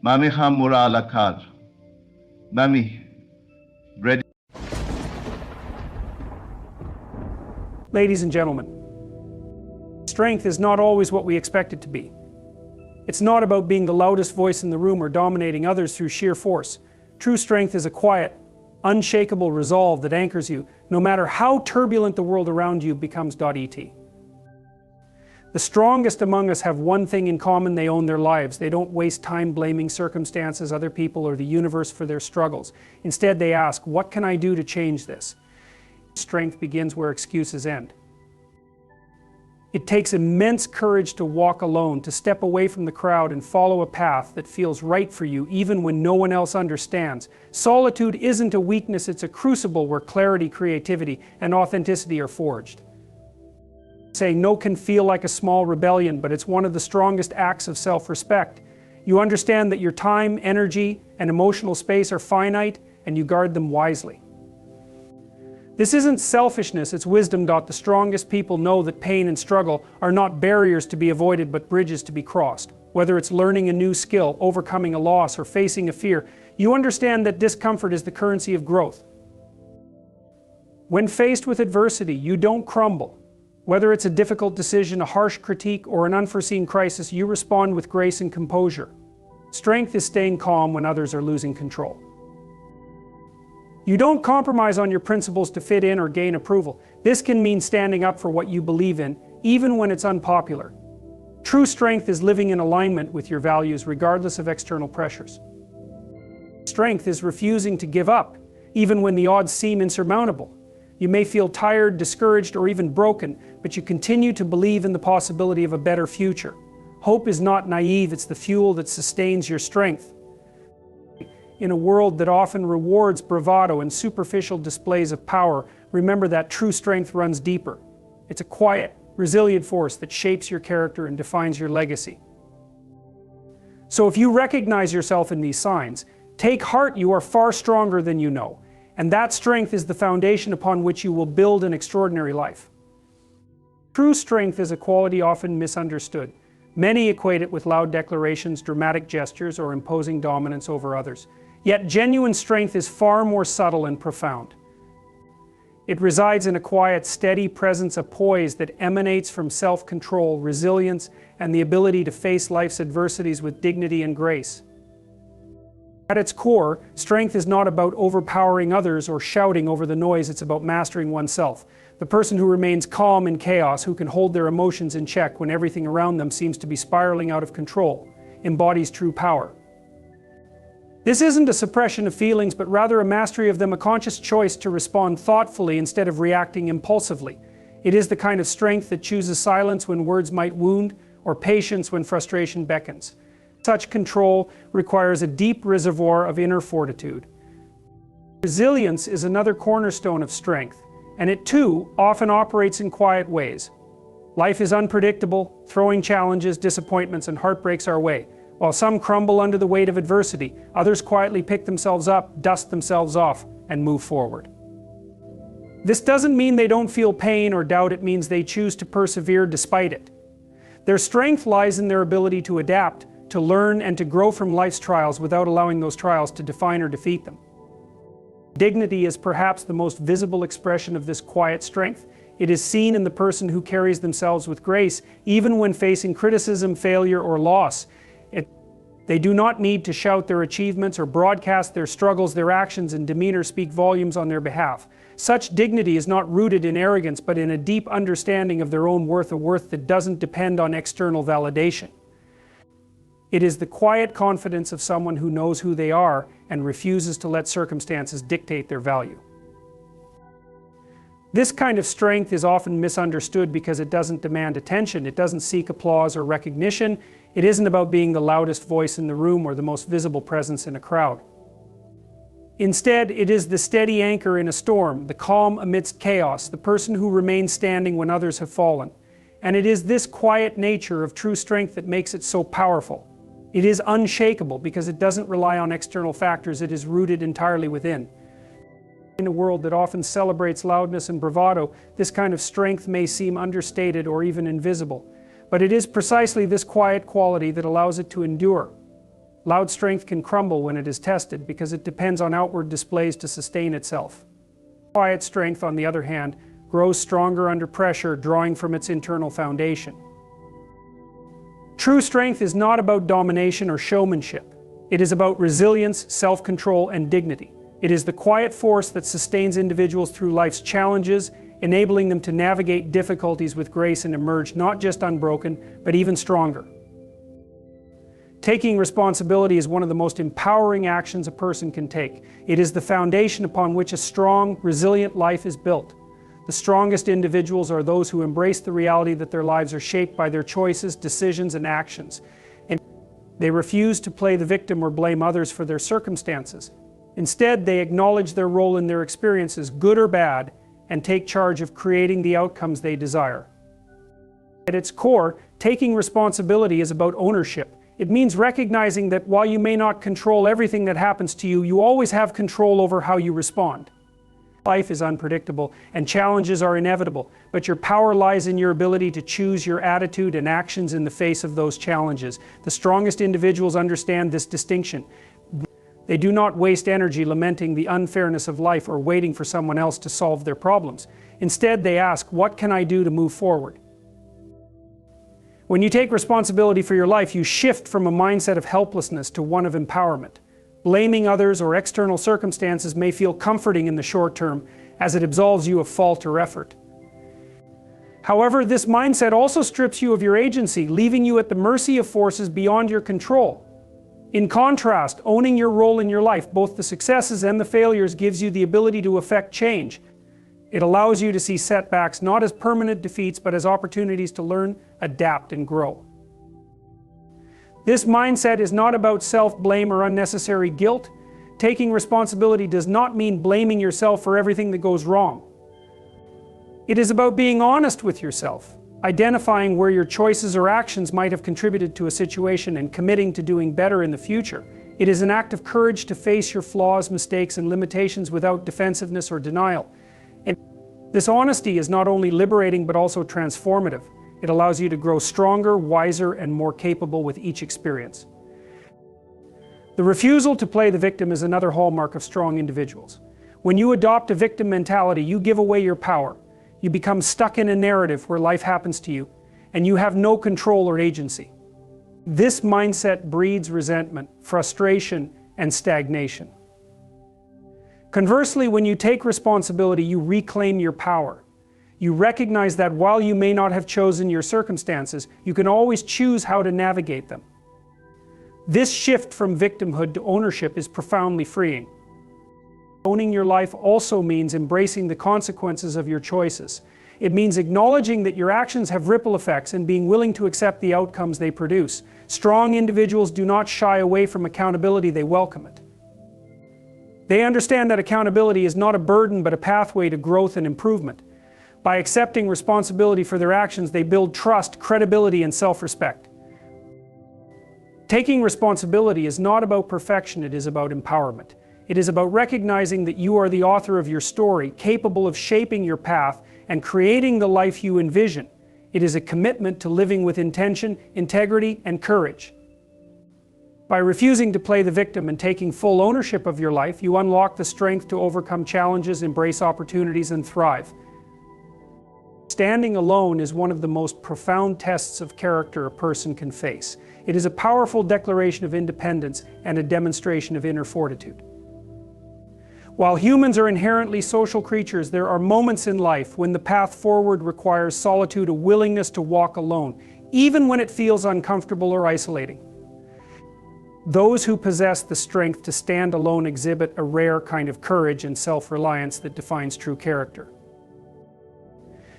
Mami Hamura Alakar. Mami. Ready. Ladies and gentlemen, strength is not always what we expect it to be. It's not about being the loudest voice in the room or dominating others through sheer force. True strength is a quiet, unshakable resolve that anchors you, no matter how turbulent the world around you becomes. Et. The strongest among us have one thing in common: they own their lives. They don't waste time blaming circumstances, other people, or the universe for their struggles. Instead, they ask, what can I do to change this? Strength begins where excuses end. It takes immense courage to walk alone, to step away from the crowd and follow a path that feels right for you, even when no one else understands. Solitude isn't a weakness, it's a crucible where clarity, creativity, and authenticity are forged. Saying no can feel like a small rebellion, but it's one of the strongest acts of self-respect. You understand that your time, energy, and emotional space are finite, and you guard them wisely. This isn't selfishness, it's wisdom. The strongest people know that pain and struggle are not barriers to be avoided but bridges to be crossed. Whether it's learning a new skill, overcoming a loss, or facing a fear, you understand that discomfort is the currency of growth. When faced with adversity, you don't crumble. Whether it's a difficult decision, a harsh critique, or an unforeseen crisis, you respond with grace and composure. Strength is staying calm when others are losing control. You don't compromise on your principles to fit in or gain approval. This can mean standing up for what you believe in, even when it's unpopular. True strength is living in alignment with your values regardless of external pressures. Strength is refusing to give up, even when the odds seem insurmountable. You may feel tired, discouraged, or even broken, but you continue to believe in the possibility of a better future. Hope is not naive, it's the fuel that sustains your strength. In a world that often rewards bravado and superficial displays of power, remember that true strength runs deeper. It's a quiet, resilient force that shapes your character and defines your legacy. So if you recognize yourself in these signs, take heart. You are far stronger than you know, and that strength is the foundation upon which you will build an extraordinary life. True strength is a quality often misunderstood. Many equate it with loud declarations, dramatic gestures, or imposing dominance over others. Yet genuine strength is far more subtle and profound. It resides in a quiet, steady presence, a poise that emanates from self-control, resilience, and the ability to face life's adversities with dignity and grace. At its core, strength is not about overpowering others or shouting over the noise, it's about mastering oneself. The person who remains calm in chaos, who can hold their emotions in check when everything around them seems to be spiraling out of control, embodies true power. This isn't a suppression of feelings, but rather a mastery of them, a conscious choice to respond thoughtfully instead of reacting impulsively. It is the kind of strength that chooses silence when words might wound, or patience when frustration beckons. Such control requires a deep reservoir of inner fortitude. Resilience is another cornerstone of strength, and it too often operates in quiet ways. Life is unpredictable, throwing challenges, disappointments, and heartbreaks our way. While some crumble under the weight of adversity, others quietly pick themselves up, dust themselves off, and move forward. This doesn't mean they don't feel pain or doubt, it means they choose to persevere despite it. Their strength lies in their ability to adapt, to learn, and to grow from life's trials without allowing those trials to define or defeat them. Dignity is perhaps the most visible expression of this quiet strength. It is seen in the person who carries themselves with grace, even when facing criticism, failure, or loss. They do not need to shout their achievements or broadcast their struggles. Their actions and demeanor speak volumes on their behalf. Such dignity is not rooted in arrogance, but in a deep understanding of their own worth, a worth that doesn't depend on external validation. It is the quiet confidence of someone who knows who they are and refuses to let circumstances dictate their value. This kind of strength is often misunderstood because it doesn't demand attention, it doesn't seek applause or recognition, it isn't about being the loudest voice in the room or the most visible presence in a crowd. Instead, it is the steady anchor in a storm, the calm amidst chaos, the person who remains standing when others have fallen. And it is this quiet nature of true strength that makes it so powerful. It is unshakable because it doesn't rely on external factors, it is rooted entirely within. In a world that often celebrates loudness and bravado, this kind of strength may seem understated or even invisible. But it is precisely this quiet quality that allows it to endure. Loud strength can crumble when it is tested because it depends on outward displays to sustain itself. Quiet strength, on the other hand, grows stronger under pressure, drawing from its internal foundation. True strength is not about domination or showmanship. It is about resilience, self-control, and dignity. It is the quiet force that sustains individuals through life's challenges, enabling them to navigate difficulties with grace and emerge not just unbroken, but even stronger. Taking responsibility is one of the most empowering actions a person can take. It is the foundation upon which a strong, resilient life is built. The strongest individuals are those who embrace the reality that their lives are shaped by their choices, decisions, and actions. And they refuse to play the victim or blame others for their circumstances. Instead, they acknowledge their role in their experiences, good or bad, and take charge of creating the outcomes they desire. At its core, taking responsibility is about ownership. It means recognizing that while you may not control everything that happens to you, you always have control over how you respond. Life is unpredictable and challenges are inevitable, but your power lies in your ability to choose your attitude and actions in the face of those challenges. The strongest individuals understand this distinction. They do not waste energy lamenting the unfairness of life or waiting for someone else to solve their problems. Instead, they ask, what can I do to move forward? When you take responsibility for your life, you shift from a mindset of helplessness to one of empowerment. Blaming others or external circumstances may feel comforting in the short term, as it absolves you of fault or effort. However, this mindset also strips you of your agency, leaving you at the mercy of forces beyond your control. In contrast, owning your role in your life, both the successes and the failures, gives you the ability to affect change. It allows you to see setbacks not as permanent defeats, but as opportunities to learn, adapt, and grow. This mindset is not about self-blame or unnecessary guilt. Taking responsibility does not mean blaming yourself for everything that goes wrong. It is about being honest with yourself, identifying where your choices or actions might have contributed to a situation and committing to doing better in the future. It is an act of courage to face your flaws, mistakes, and limitations without defensiveness or denial. And this honesty is not only liberating but also transformative. It allows you to grow stronger, wiser, and more capable with each experience. The refusal to play the victim is another hallmark of strong individuals. When you adopt a victim mentality, you give away your power. You become stuck in a narrative where life happens to you, and you have no control or agency. This mindset breeds resentment, frustration, and stagnation. Conversely, when you take responsibility, you reclaim your power. You recognize that while you may not have chosen your circumstances, you can always choose how to navigate them. This shift from victimhood to ownership is profoundly freeing. Owning your life also means embracing the consequences of your choices. It means acknowledging that your actions have ripple effects and being willing to accept the outcomes they produce. Strong individuals do not shy away from accountability, they welcome it. They understand that accountability is not a burden but a pathway to growth and improvement. By accepting responsibility for their actions, they build trust, credibility, and self-respect. Taking responsibility is not about perfection, it is about empowerment. It is about recognizing that you are the author of your story, capable of shaping your path and creating the life you envision. It is a commitment to living with intention, integrity, and courage. By refusing to play the victim and taking full ownership of your life, you unlock the strength to overcome challenges, embrace opportunities, and thrive. Standing alone is one of the most profound tests of character a person can face. It is a powerful declaration of independence and a demonstration of inner fortitude. While humans are inherently social creatures, there are moments in life when the path forward requires solitude, a willingness to walk alone, even when it feels uncomfortable or isolating. Those who possess the strength to stand alone exhibit a rare kind of courage and self-reliance that defines true character.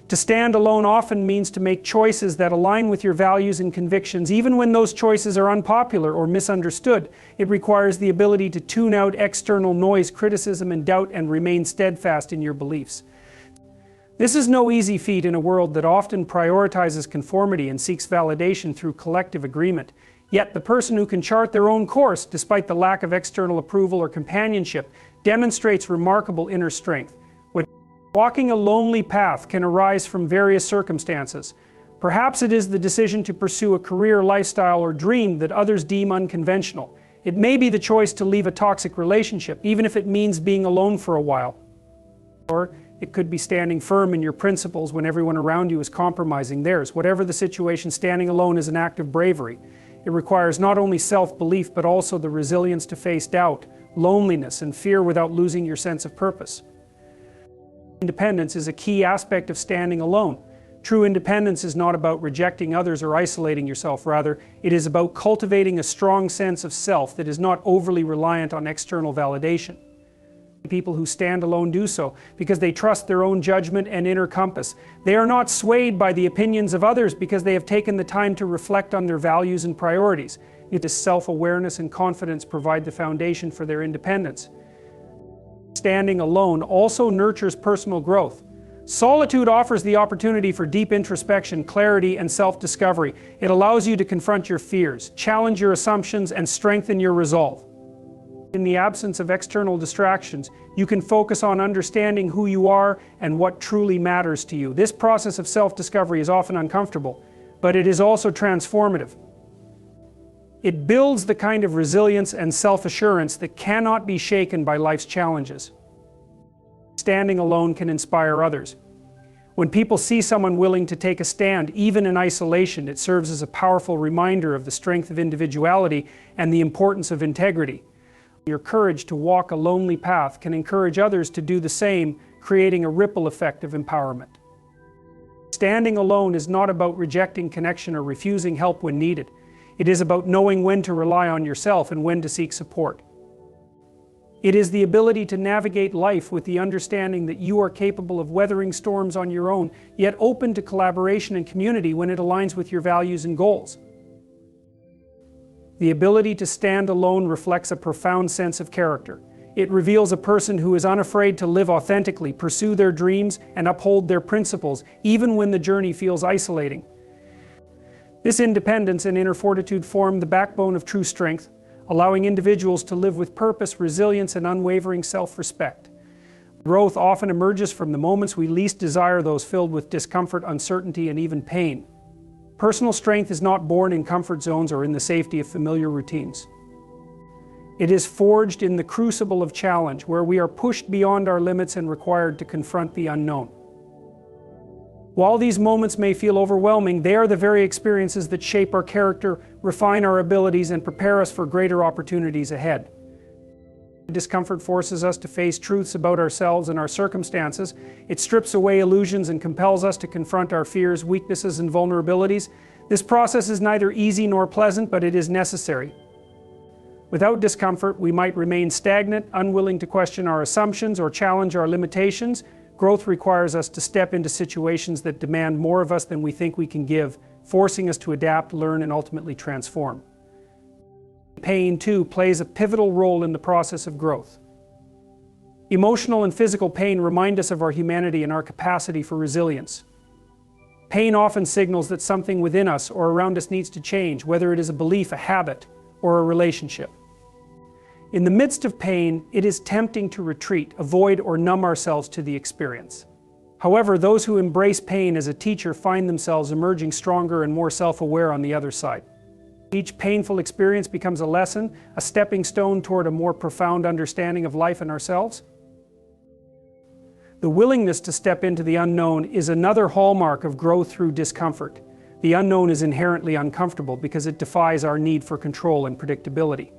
To stand alone often means to make choices that align with your values and convictions, even when those choices are unpopular or misunderstood. It requires the ability to tune out external noise, criticism, and doubt and remain steadfast in your beliefs. This is no easy feat in a world that often prioritizes conformity and seeks validation through collective agreement. Yet the person who can chart their own course, despite the lack of external approval or companionship, demonstrates remarkable inner strength. Walking a lonely path can arise from various circumstances. Perhaps it is the decision to pursue a career, lifestyle, or dream that others deem unconventional. It may be the choice to leave a toxic relationship, even if it means being alone for a while. Or it could be standing firm in your principles when everyone around you is compromising theirs. Whatever the situation, standing alone is an act of bravery. It requires not only self-belief, but also the resilience to face doubt, loneliness, and fear without losing your sense of purpose. Independence is a key aspect of standing alone. True independence is not about rejecting others or isolating yourself. Rather, it is about cultivating a strong sense of self that is not overly reliant on external validation. People who stand alone do so because they trust their own judgment and inner compass. They are not swayed by the opinions of others because they have taken the time to reflect on their values and priorities. This self-awareness and confidence provide the foundation for their independence. Standing alone also nurtures personal growth. Solitude offers the opportunity for deep introspection, clarity, and self-discovery. It allows you to confront your fears, challenge your assumptions, and strengthen your resolve. In the absence of external distractions, you can focus on understanding who you are and what truly matters to you. This process of self-discovery is often uncomfortable, but it is also transformative. It builds the kind of resilience and self-assurance that cannot be shaken by life's challenges. Standing alone can inspire others. When people see someone willing to take a stand, even in isolation, it serves as a powerful reminder of the strength of individuality and the importance of integrity. Your courage to walk a lonely path can encourage others to do the same, creating a ripple effect of empowerment. Standing alone is not about rejecting connection or refusing help when needed. It is about knowing when to rely on yourself and when to seek support. It is the ability to navigate life with the understanding that you are capable of weathering storms on your own, yet open to collaboration and community when it aligns with your values and goals. The ability to stand alone reflects a profound sense of character. It reveals a person who is unafraid to live authentically, pursue their dreams, and uphold their principles, even when the journey feels isolating. This independence and inner fortitude form the backbone of true strength, allowing individuals to live with purpose, resilience, and unwavering self-respect. Growth often emerges from the moments we least desire, those filled with discomfort, uncertainty, and even pain. Personal strength is not born in comfort zones or in the safety of familiar routines. It is forged in the crucible of challenge, where we are pushed beyond our limits and required to confront the unknown. While these moments may feel overwhelming, they are the very experiences that shape our character, refine our abilities, and prepare us for greater opportunities ahead. Discomfort forces us to face truths about ourselves and our circumstances. It strips away illusions and compels us to confront our fears, weaknesses, and vulnerabilities. This process is neither easy nor pleasant, but it is necessary. Without discomfort, we might remain stagnant, unwilling to question our assumptions or challenge our limitations. Growth requires us to step into situations that demand more of us than we think we can give, forcing us to adapt, learn, and ultimately transform. Pain, too, plays a pivotal role in the process of growth. Emotional and physical pain remind us of our humanity and our capacity for resilience. Pain often signals that something within us or around us needs to change, whether it is a belief, a habit, or a relationship. In the midst of pain, it is tempting to retreat, avoid, or numb ourselves to the experience. However, those who embrace pain as a teacher find themselves emerging stronger and more self-aware on the other side. Each painful experience becomes a lesson, a stepping stone toward a more profound understanding of life and ourselves. The willingness to step into the unknown is another hallmark of growth through discomfort. The unknown is inherently uncomfortable because it defies our need for control and predictability.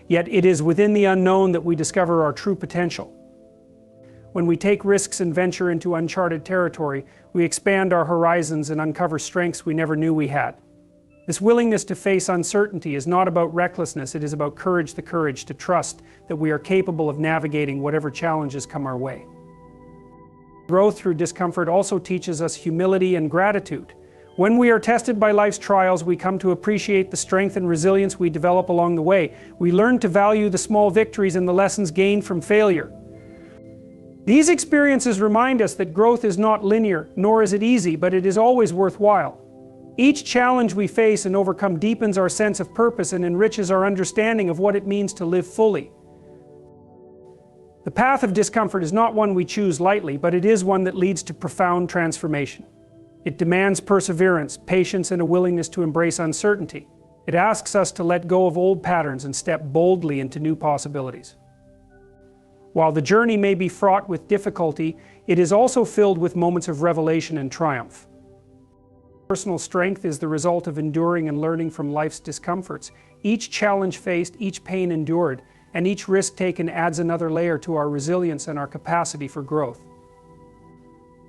Yet it is within the unknown that we discover our true potential. When we take risks and venture into uncharted territory, we expand our horizons and uncover strengths we never knew we had. This willingness to face uncertainty is not about recklessness, it is about courage, the courage to trust that we are capable of navigating whatever challenges come our way. Growth through discomfort also teaches us humility and gratitude. When we are tested by life's trials, we come to appreciate the strength and resilience we develop along the way. We learn to value the small victories and the lessons gained from failure. These experiences remind us that growth is not linear, nor is it easy, but it is always worthwhile. Each challenge we face and overcome deepens our sense of purpose and enriches our understanding of what it means to live fully. The path of discomfort is not one we choose lightly, but it is one that leads to profound transformation. It demands perseverance, patience, and a willingness to embrace uncertainty. It asks us to let go of old patterns and step boldly into new possibilities. While the journey may be fraught with difficulty, it is also filled with moments of revelation and triumph. Personal strength is the result of enduring and learning from life's discomforts. Each challenge faced, each pain endured, and each risk taken adds another layer to our resilience and our capacity for growth.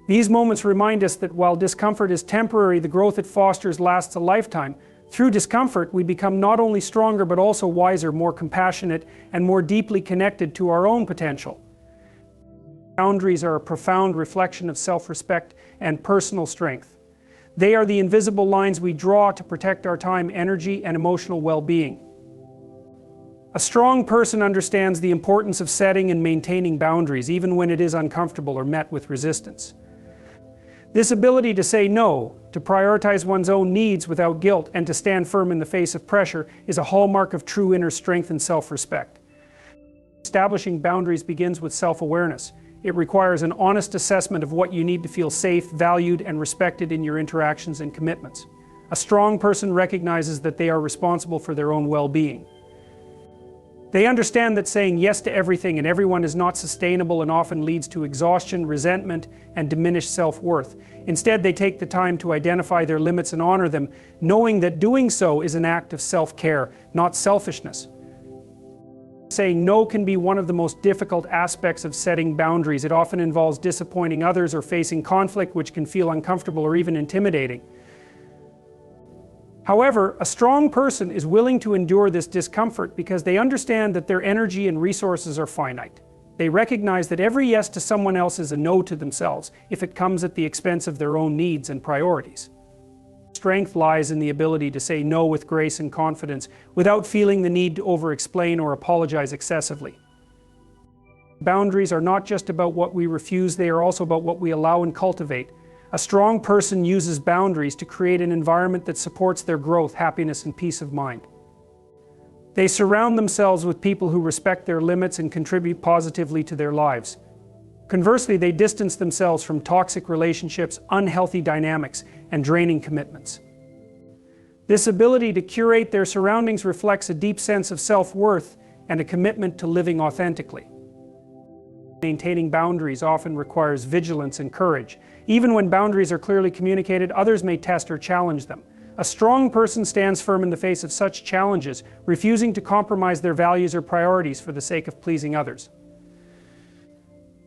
These moments remind us that while discomfort is temporary, the growth it fosters lasts a lifetime. Through discomfort, we become not only stronger but also wiser, more compassionate, and more deeply connected to our own potential. Boundaries are a profound reflection of self-respect and personal strength. They are the invisible lines we draw to protect our time, energy, and emotional well-being. A strong person understands the importance of setting and maintaining boundaries, even when it is uncomfortable or met with resistance. This ability to say no, to prioritize one's own needs without guilt, and to stand firm in the face of pressure is a hallmark of true inner strength and self-respect. Establishing boundaries begins with self-awareness. It requires an honest assessment of what you need to feel safe, valued, and respected in your interactions and commitments. A strong person recognizes that they are responsible for their own well-being. They understand that saying yes to everything and everyone is not sustainable and often leads to exhaustion, resentment, and diminished self-worth. Instead, they take the time to identify their limits and honor them, knowing that doing so is an act of self-care, not selfishness. Saying no can be one of the most difficult aspects of setting boundaries. It often involves disappointing others or facing conflict, which can feel uncomfortable or even intimidating. However, a strong person is willing to endure this discomfort because they understand that their energy and resources are finite. They recognize that every yes to someone else is a no to themselves, if it comes at the expense of their own needs and priorities. Strength lies in the ability to say no with grace and confidence, without feeling the need to over-explain or apologize excessively. Boundaries are not just about what we refuse, they are also about what we allow and cultivate. A strong person uses boundaries to create an environment that supports their growth, happiness, and peace of mind. They surround themselves with people who respect their limits and contribute positively to their lives. Conversely, they distance themselves from toxic relationships, unhealthy dynamics, and draining commitments. This ability to curate their surroundings reflects a deep sense of self-worth and a commitment to living authentically. Maintaining boundaries often requires vigilance and courage. Even when boundaries are clearly communicated, others may test or challenge them. A strong person stands firm in the face of such challenges, refusing to compromise their values or priorities for the sake of pleasing others.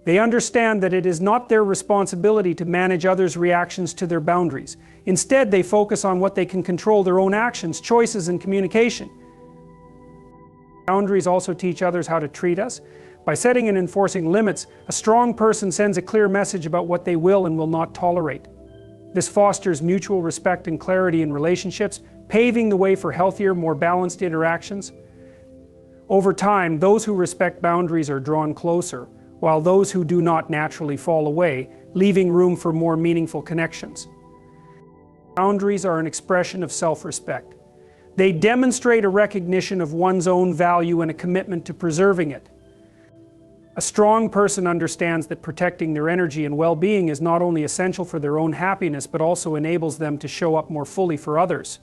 They understand that it is not their responsibility to manage others' reactions to their boundaries. Instead, they focus on what they can control: their own actions, choices, and communication. Boundaries also teach others how to treat us. By setting and enforcing limits, a strong person sends a clear message about what they will and will not tolerate. This fosters mutual respect and clarity in relationships, paving the way for healthier, more balanced interactions. Over time, those who respect boundaries are drawn closer, while those who do not naturally fall away, leaving room for more meaningful connections. Boundaries are an expression of self-respect. They demonstrate a recognition of one's own value and a commitment to preserving it. A strong person understands that protecting their energy and well-being is not only essential for their own happiness, but also enables them to show up more fully for others.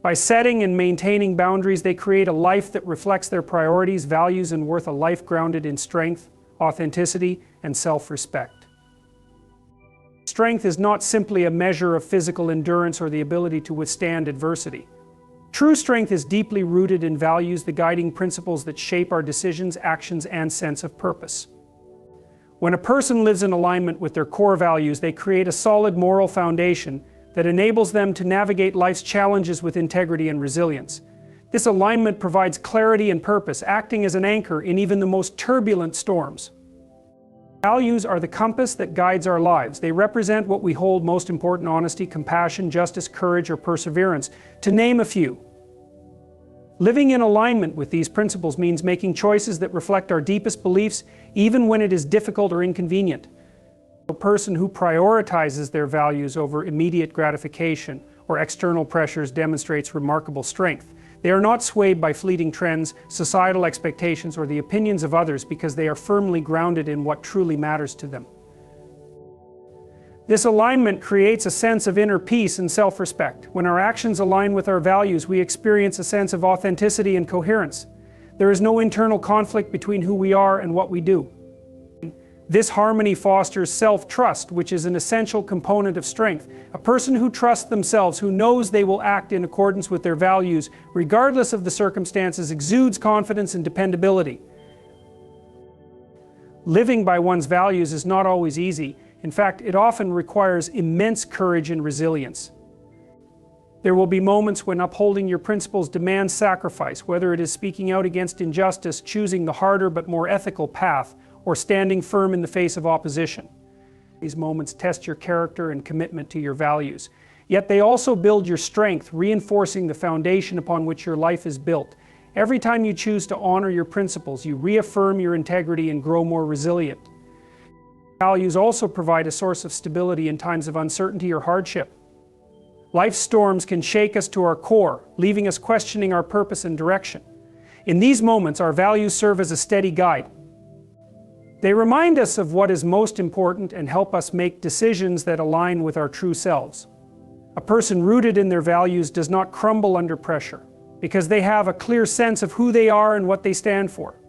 By setting and maintaining boundaries, they create a life that reflects their priorities, values, and worth, a life grounded in strength, authenticity, and self-respect. Strength is not simply a measure of physical endurance or the ability to withstand adversity. True strength is deeply rooted in values, the guiding principles that shape our decisions, actions, and sense of purpose. When a person lives in alignment with their core values, they create a solid moral foundation that enables them to navigate life's challenges with integrity and resilience. This alignment provides clarity and purpose, acting as an anchor in even the most turbulent storms. Values are the compass that guides our lives. They represent what we hold most important: honesty, compassion, justice, courage, or perseverance, to name a few. Living in alignment with these principles means making choices that reflect our deepest beliefs, even when it is difficult or inconvenient. A person who prioritizes their values over immediate gratification or external pressures demonstrates remarkable strength. They are not swayed by fleeting trends, societal expectations, or the opinions of others because they are firmly grounded in what truly matters to them. This alignment creates a sense of inner peace and self-respect. When our actions align with our values, we experience a sense of authenticity and coherence. There is no internal conflict between who we are and what we do. This harmony fosters self-trust, which is an essential component of strength. A person who trusts themselves, who knows they will act in accordance with their values, regardless of the circumstances, exudes confidence and dependability. Living by one's values is not always easy. In fact, it often requires immense courage and resilience. There will be moments when upholding your principles demands sacrifice, whether it is speaking out against injustice, choosing the harder but more ethical path, or standing firm in the face of opposition. These moments test your character and commitment to your values. Yet they also build your strength, reinforcing the foundation upon which your life is built. Every time you choose to honor your principles, you reaffirm your integrity and grow more resilient. Values also provide a source of stability in times of uncertainty or hardship. Life's storms can shake us to our core, leaving us questioning our purpose and direction. In these moments, our values serve as a steady guide. They remind us of what is most important and help us make decisions that align with our true selves. A person rooted in their values does not crumble under pressure, because they have a clear sense of who they are and what they stand for.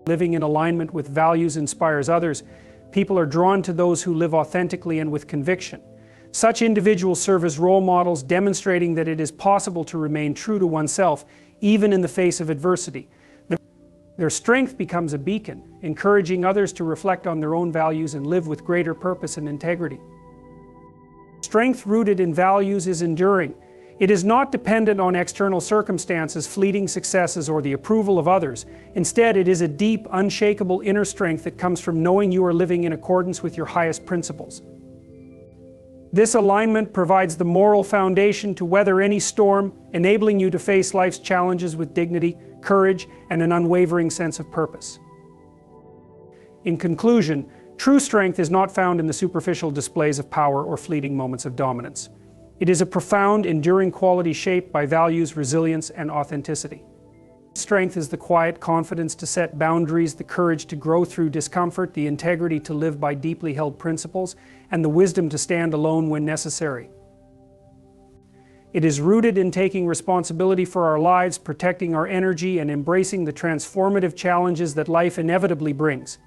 Living in alignment with values inspires others. People are drawn to those who live authentically and with conviction. Such individuals serve as role models, demonstrating that it is possible to remain true to oneself, even in the face of adversity. Their strength becomes a beacon, encouraging others to reflect on their own values and live with greater purpose and integrity. Strength rooted in values is enduring. It is not dependent on external circumstances, fleeting successes, or the approval of others. Instead, it is a deep, unshakable inner strength that comes from knowing you are living in accordance with your highest principles. This alignment provides the moral foundation to weather any storm, enabling you to face life's challenges with dignity, courage, and an unwavering sense of purpose. In conclusion, true strength is not found in the superficial displays of power or fleeting moments of dominance. It is a profound, enduring quality shaped by values, resilience, and authenticity. Strength is the quiet confidence to set boundaries, the courage to grow through discomfort, the integrity to live by deeply held principles, and the wisdom to stand alone when necessary. It is rooted in taking responsibility for our lives, protecting our energy, and embracing the transformative challenges that life inevitably brings.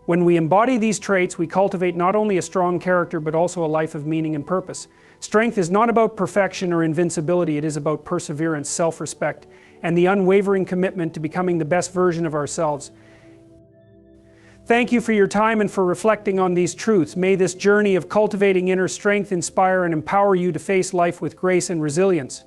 When we embody these traits, we cultivate not only a strong character, but also a life of meaning and purpose. Strength is not about perfection or invincibility, it is about perseverance, self-respect, and the unwavering commitment to becoming the best version of ourselves. Thank you for your time and for reflecting on these truths. May this journey of cultivating inner strength inspire and empower you to face life with grace and resilience.